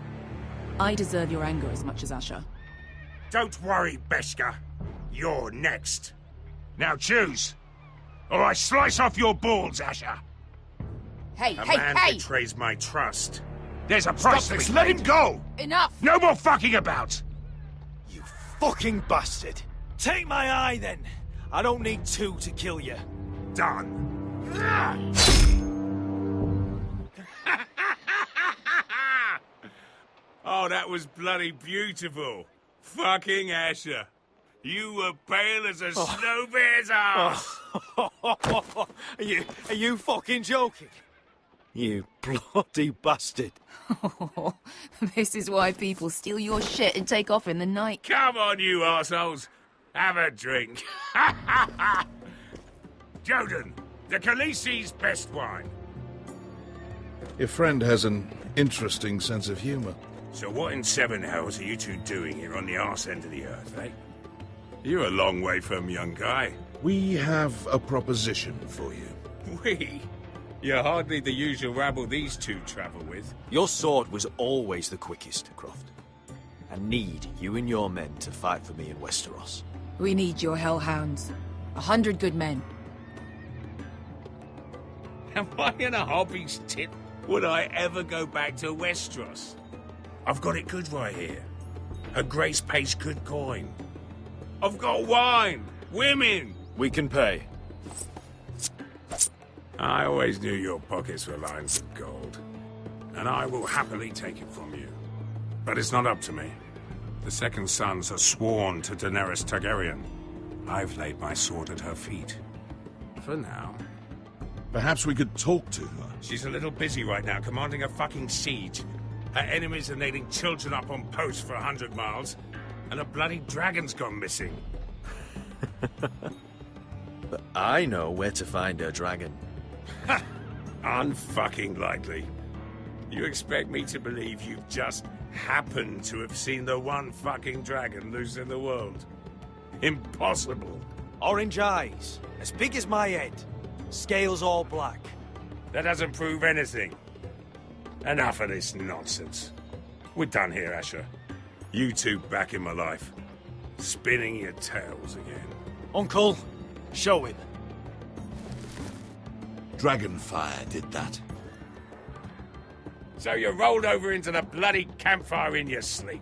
I deserve your anger as much as Asher. Don't worry, Beskha. You're next. Now choose, or I slice off your balls, Asher. Hey, A hey, man hey! betrays my trust. There's a price Stop to this! be Let paid. him go! Enough! No more fucking about! You fucking bastard! Take my eye, then! I don't need two to kill you. Done. Oh, that was bloody beautiful. Fucking Asher. You were pale as a snow bear's ass. Are you fucking joking? You bloody bastard. This is why people steal your shit and take off in the night. Come on, you arseholes. Have a drink. Joden, the Khaleesi's best wine. Your friend has an interesting sense of humor. So what in seven hells are you two doing here on the arse end of the earth, eh? You're a long way from, young guy. We have a proposition for you. We? You're hardly the usual rabble these two travel with. Your sword was always the quickest, Croft. I need you and your men to fight for me in Westeros. We need your hellhounds. 100 good men. Am I in a hobby's tip? Would I ever go back to Westeros? I've got it good right here. Her Grace pays good coin. I've got wine, women. We can pay. I always knew your pockets were lined with gold. And I will happily take it from you. But it's not up to me. The Second Sons are sworn to Daenerys Targaryen. I've laid my sword at her feet. For now. Perhaps we could talk to her. She's a little busy right now, commanding a fucking siege. Her enemies are nailing children up on posts for 100 miles, and a bloody dragon's gone missing. But I know where to find her dragon. Ha! Unfucking likely. You expect me to believe you've just happened to have seen the one fucking dragon loose in the world? Impossible. Orange eyes, as big as my head. Scales all black. That doesn't prove anything. Enough of this nonsense. We're done here, Asher. You two back in my life. Spinning your tails again. Uncle, show him. Dragonfire did that. So you rolled over into the bloody campfire in your sleep.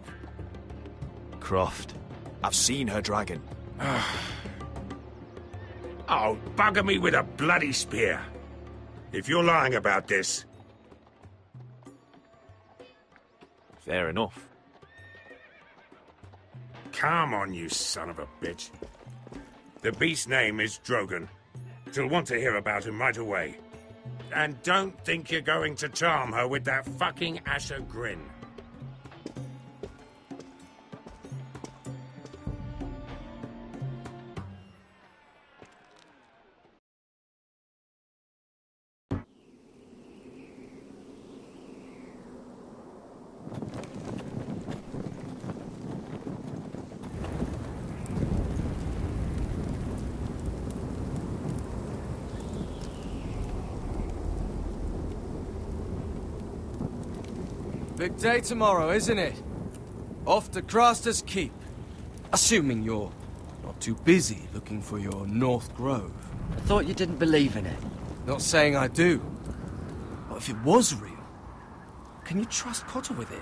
Croft, I've seen her dragon. Oh, bugger me with a bloody spear. If you're lying about this... Fair enough. Come on, you son of a bitch. The beast's name is Drogon. She'll want to hear about him right away. And don't think you're going to charm her with that fucking Asher grin. Big day tomorrow, isn't it? Off to Craster's Keep. Assuming you're not too busy looking for your North Grove. I thought you didn't believe in it. Not saying I do. But if it was real, can you trust Cotter with it?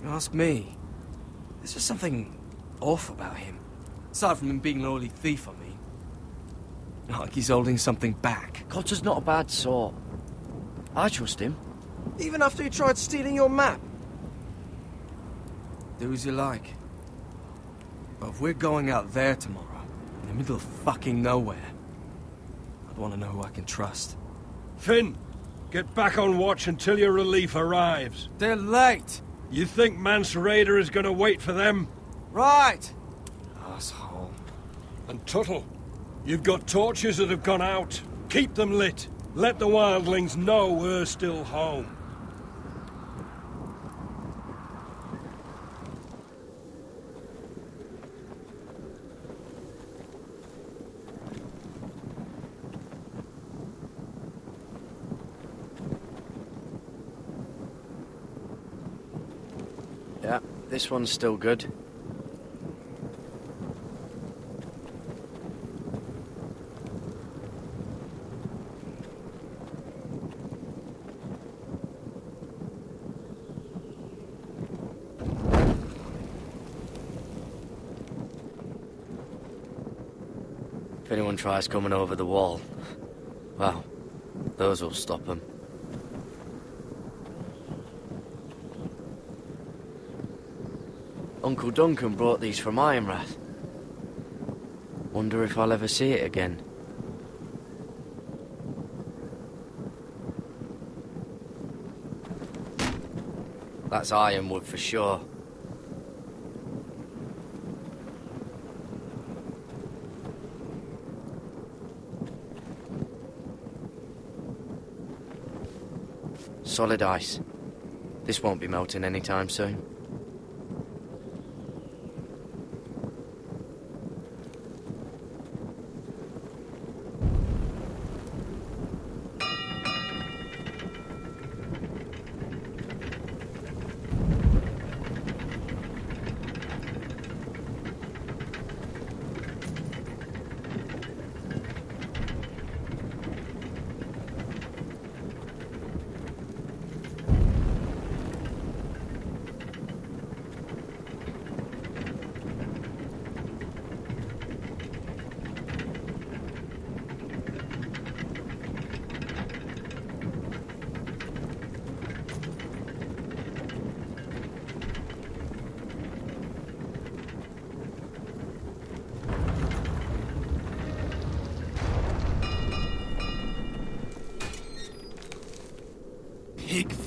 You ask me. There's just something off about him. Aside from him being an oily thief, I mean. Like he's holding something back. Cotter's not a bad sort. I trust him. Even after he tried stealing your map? Do as you like. But if we're going out there tomorrow, in the middle of fucking nowhere, I'd want to know who I can trust. Finn, get back on watch until your relief arrives. They're late! You think Mance Rayder is going to wait for them? Right! Asshole. And Tuttle, you've got torches that have gone out. Keep them lit. Let the wildlings know we're still home. Yeah, this one's still good. If anyone tries coming over the wall, well, those will stop them. Uncle Duncan brought these from Ironrath. Wonder if I'll ever see it again. That's ironwood for sure. Solid ice. This won't be melting anytime soon.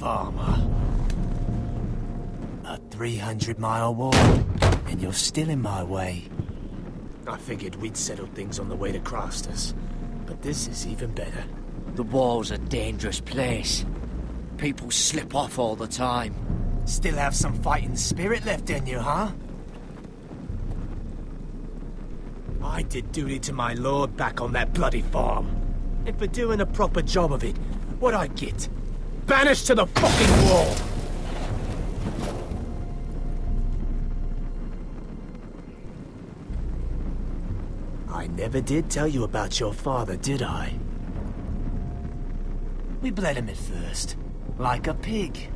farmer. A 300-mile walk, and you're still in my way. I figured we'd settled things on the way to Crastus, but this is even better. The wall's a dangerous place. People slip off all the time. Still have some fighting spirit left in you, huh? I did duty to my lord back on that bloody farm. And for doing a proper job of it, what'd I get? Banished to the fucking wall! I never did tell you about your father, did I? We bled him at first, like a pig.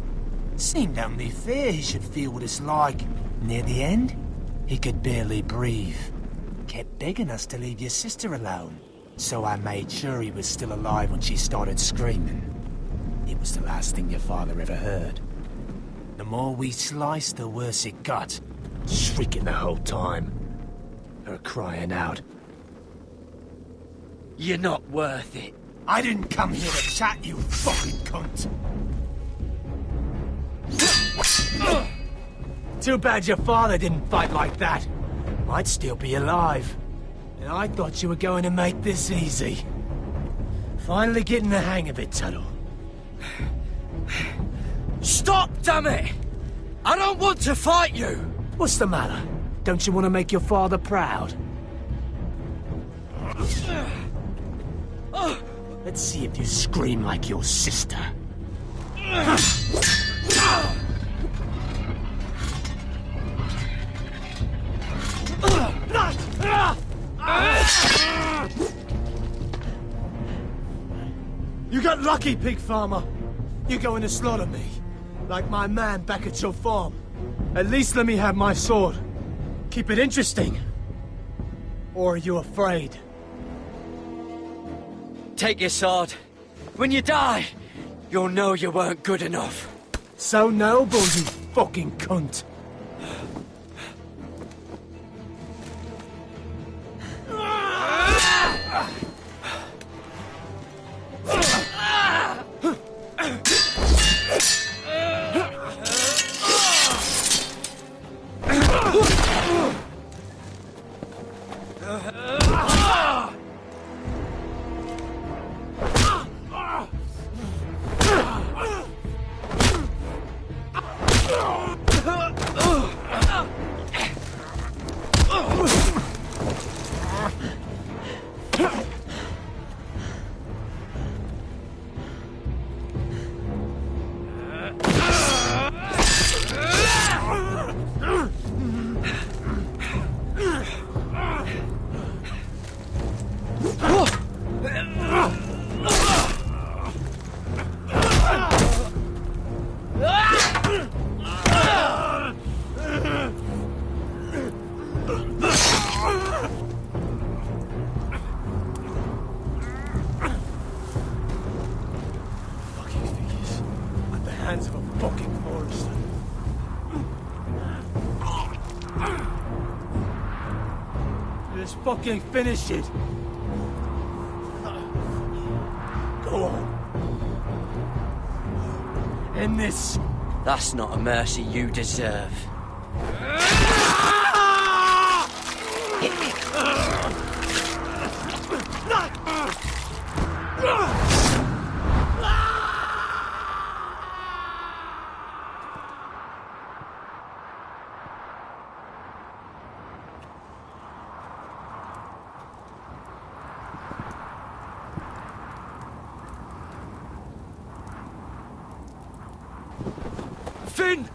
Seemed only fair he should feel what it's like. Near the end, he could barely breathe. Kept begging us to leave your sister alone, so I made sure he was still alive when she started screaming. It was the last thing your father ever heard. The more we sliced, the worse it got. Shrieking the whole time. Her crying out. You're not worth it. I didn't come here to chat, you fucking cunt. Too bad your father didn't fight like that. Might still be alive. And I thought you were going to make this easy. Finally getting the hang of it, Tuttle. Stop, damn it! I don't want to fight you! What's the matter? Don't you want to make your father proud? Let's see if you scream like your sister. You got lucky, pig farmer. You're going to slaughter me, like my man back at your farm. At least let me have my sword. Keep it interesting. Or are you afraid? Take your sword. When you die, you'll know you weren't good enough. So noble, you fucking cunt. Fucking finish it. Go on. End this. That's not a mercy you deserve. Finn!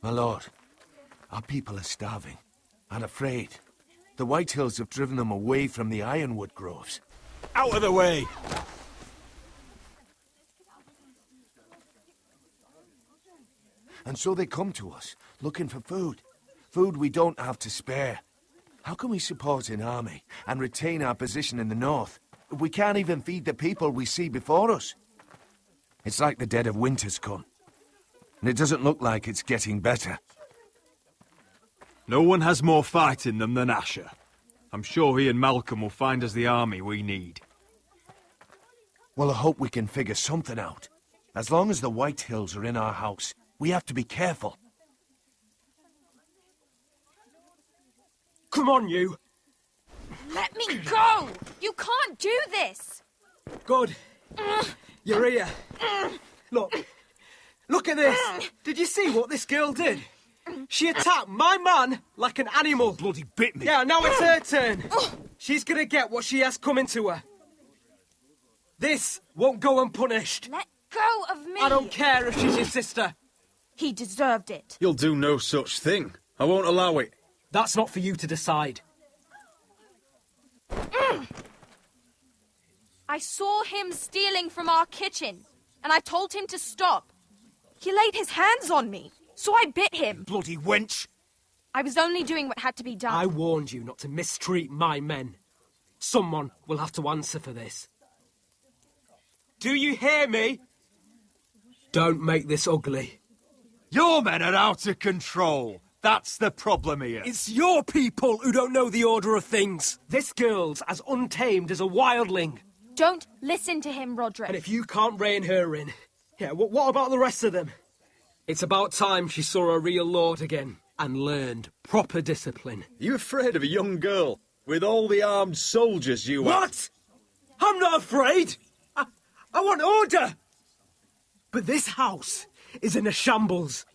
My lord, our people are starving and afraid. The Whitehills have driven them away from the ironwood groves. Out of the way! And so they come to us, looking for food. Food we don't have to spare. How can we support an army and retain our position in the north We can't even feed the people we see before us. It's like the dead of winter's come. And it doesn't look like it's getting better. No one has more fight in them than Asher. I'm sure he and Malcolm will find us the army we need. Well, I hope we can figure something out. As long as the White Hills are in our house, we have to be careful. Come on, you! Let me go! You can't do this! Good. You're here. Look. Look at this! Did you see what this girl did? She attacked my man like an animal. Bloody bit me. Yeah, now it's her turn. She's gonna get what she has coming to her. This won't go unpunished. Let go of me! I don't care if she's your sister. He deserved it. You'll do no such thing. I won't allow it. That's not for you to decide. I saw him stealing from our kitchen, and I told him to stop. He laid his hands on me, so I bit him. Bloody wench! I was only doing what had to be done. I warned you not to mistreat my men. Someone will have to answer for this. Do you hear me? Don't make this ugly. Your men are out of control. That's the problem here. It's your people who don't know the order of things. This girl's as untamed as a wildling. Don't listen to him, Roderick. And if you can't rein her in, yeah, what about the rest of them? It's about time she saw a real lord again and learned proper discipline. You afraid of a young girl with all the armed soldiers you have? What? I'm not afraid. I want order. But this house is in a shambles.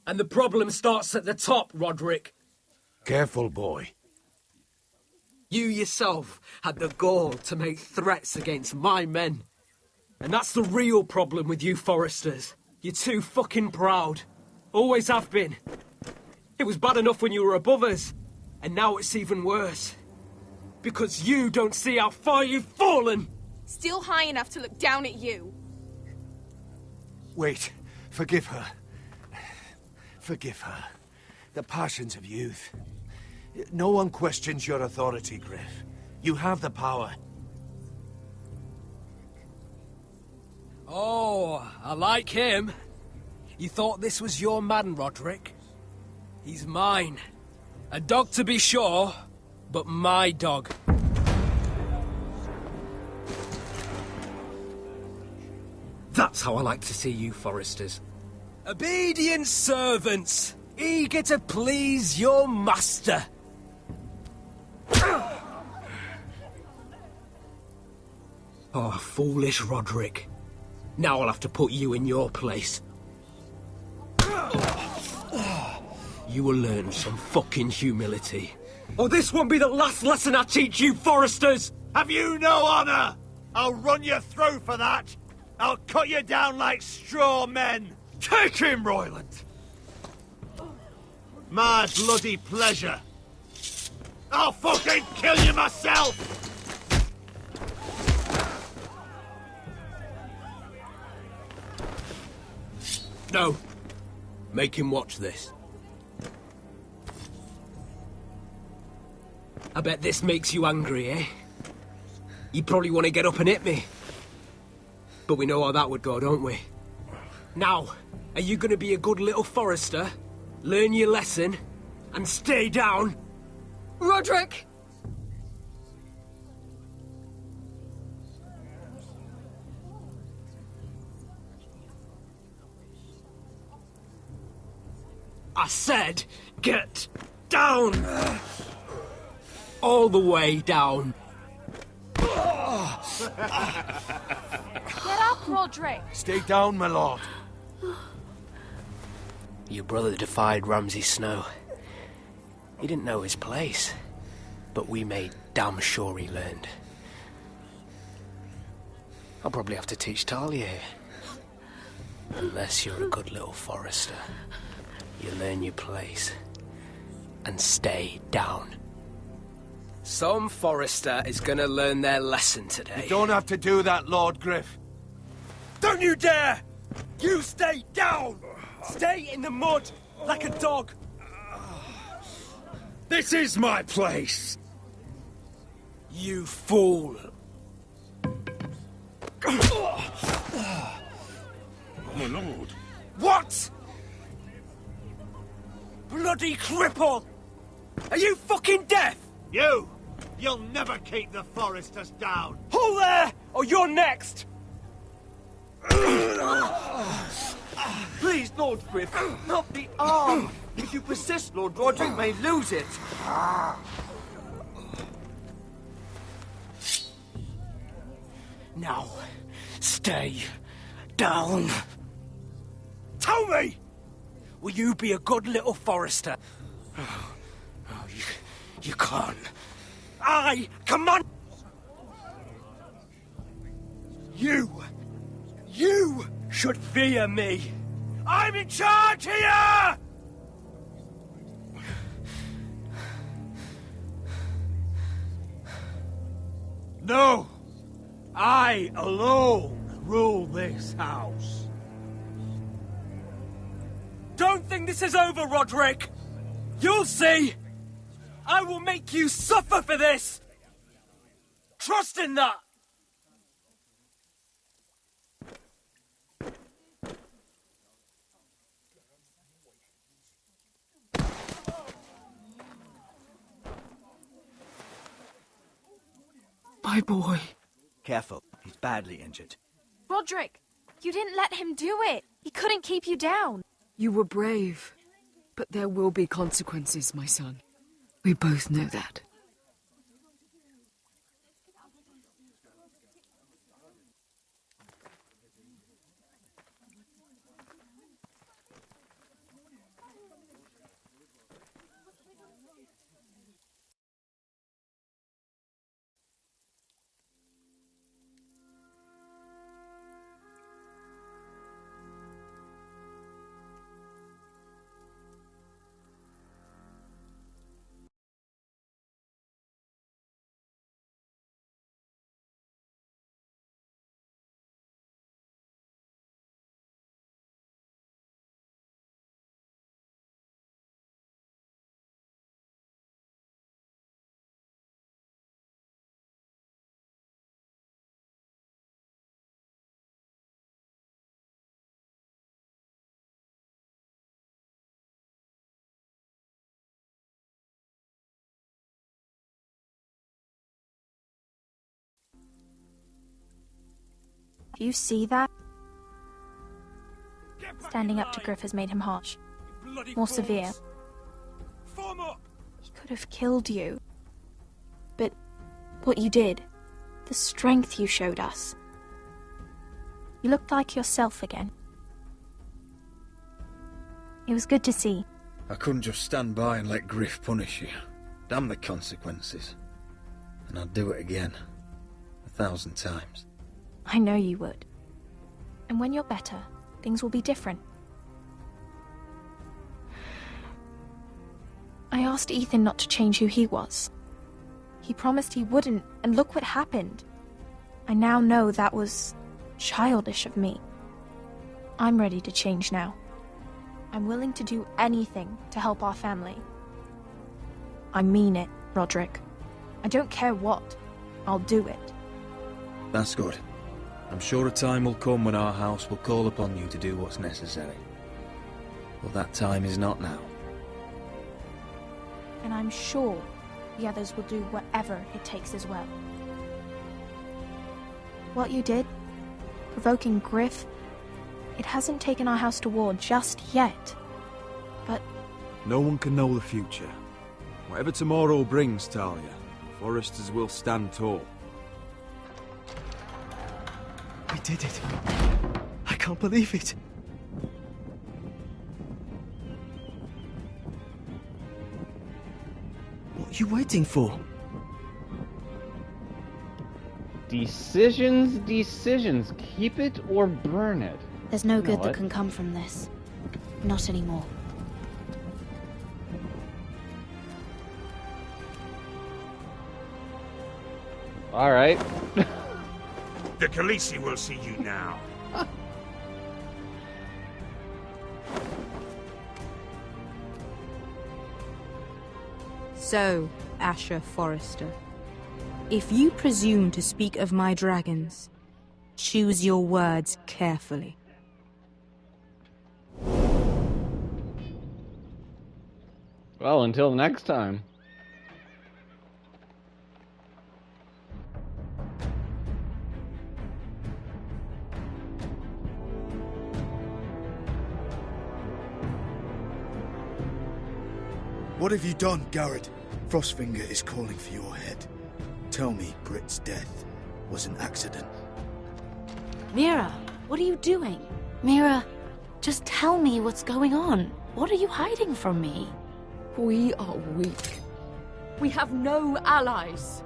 And the problem starts at the top, Roderick. Careful, boy. You yourself had the gall to make threats against my men. And that's the real problem with you Foresters. You're too fucking proud. Always have been. It was bad enough when you were above us. And now it's even worse. Because you don't see how far you've fallen. Still high enough to look down at you. Wait. Forgive her. Forgive her. The passions of youth. No one questions your authority, Griff. You have the power. Oh, I like him. You thought this was your man, Roderick? He's mine. A dog to be sure, but my dog. That's how I like to see you, Foresters. Obedient servants, eager to please your master. Oh, foolish Roderick. Now I'll have to put you in your place. You will learn some fucking humility. Or this won't be the last lesson I teach you, Foresters! Have you no honor? I'll run you through for that. I'll cut you down like straw men. Take him, Royland! My bloody pleasure. I'll fucking kill you myself! No. Make him watch this. I bet this makes you angry, eh? You probably want to get up and hit me. But we know how that would go, don't we? Now, are you going to be a good little Forester, learn your lesson, and stay down? Roderick! I said, get down! All the way down. Get up, Roderick! Stay down, my lord. Your brother defied Ramsay Snow. He didn't know his place, but we made damn sure he learned. I'll probably have to teach Talia here. Unless you're a good little Forester. You learn your place and stay down. Some Forester is gonna learn their lesson today. You don't have to do that, Lord Griff. Don't you dare! You stay down! Stay in the mud like a dog. This is my place. You fool. My lord. What? Bloody cripple! Are you fucking deaf? You'll never keep the Foresters down. Hold there, or you're next! Please, Lord Griff, not the arm. If you persist, Lord Roderick may lose it. Now, stay down. Tell me! Will you be a good little Forester? Oh, you can't. I command... You should fear me. I'm in charge here! No! I alone rule this house. Don't think this is over, Roderick! You'll see! I will make you suffer for this! Trust in that! My boy. Careful, he's badly injured. Roderick, you didn't let him do it. He couldn't keep you down. You were brave, but there will be consequences, my son. We both know that. Do you see that? Standing up to Griff has made him harsh. More severe. He could have killed you. But what you did, the strength you showed us. You looked like yourself again. It was good to see. I couldn't just stand by and let Griff punish you. Damn the consequences. And I'd do it again. 1,000 times. I know you would. And when you're better, things will be different. I asked Ethan not to change who he was. He promised he wouldn't, and look what happened. I now know that was childish of me. I'm ready to change now. I'm willing to do anything to help our family. I mean it, Roderick. I don't care what. I'll do it. That's good. I'm sure a time will come when our house will call upon you to do what's necessary. But that time is not now. And I'm sure the others will do whatever it takes as well. What you did, provoking Griff, it hasn't taken our house to war just yet. But no one can know the future. Whatever tomorrow brings, Talia, Foresters will stand tall. We did it. I can't believe it. What are you waiting for? Decisions. Keep it or burn it. There's no good that can come from this. Not anymore. All right. The Khaleesi will see you now. So, Asher Forrester, if you presume to speak of my dragons, Choose your words carefully. Well, until next time. What have you done, Garrett? Frostfinger is calling for your head. Tell me Britt's death was an accident. Mira, what are you doing? Mira, just tell me what's going on. What are you hiding from me? We are weak. We have no allies.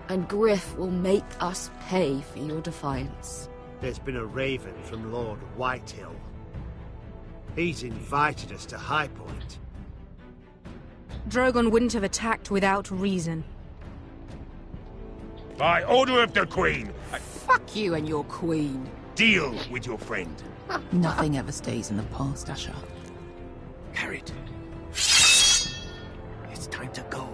And Griff will make us pay for your defiance. There's been a raven from Lord Whitehill. He's invited us to High Point. Drogon wouldn't have attacked without reason. By order of the Queen, Fuck you and your queen. deal with your friend. Nothing ever stays in the past, Asher. Carried. It's time to go.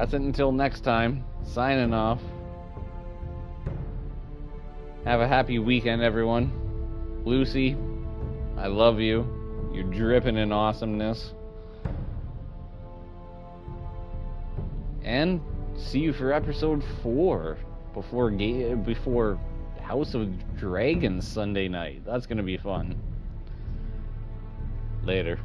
That's it until next time. Signing off. Have a happy weekend, everyone. Lucy, I love you. You're dripping in awesomeness. And see you for episode 4 before House of Dragons Sunday night. That's gonna be fun. Later.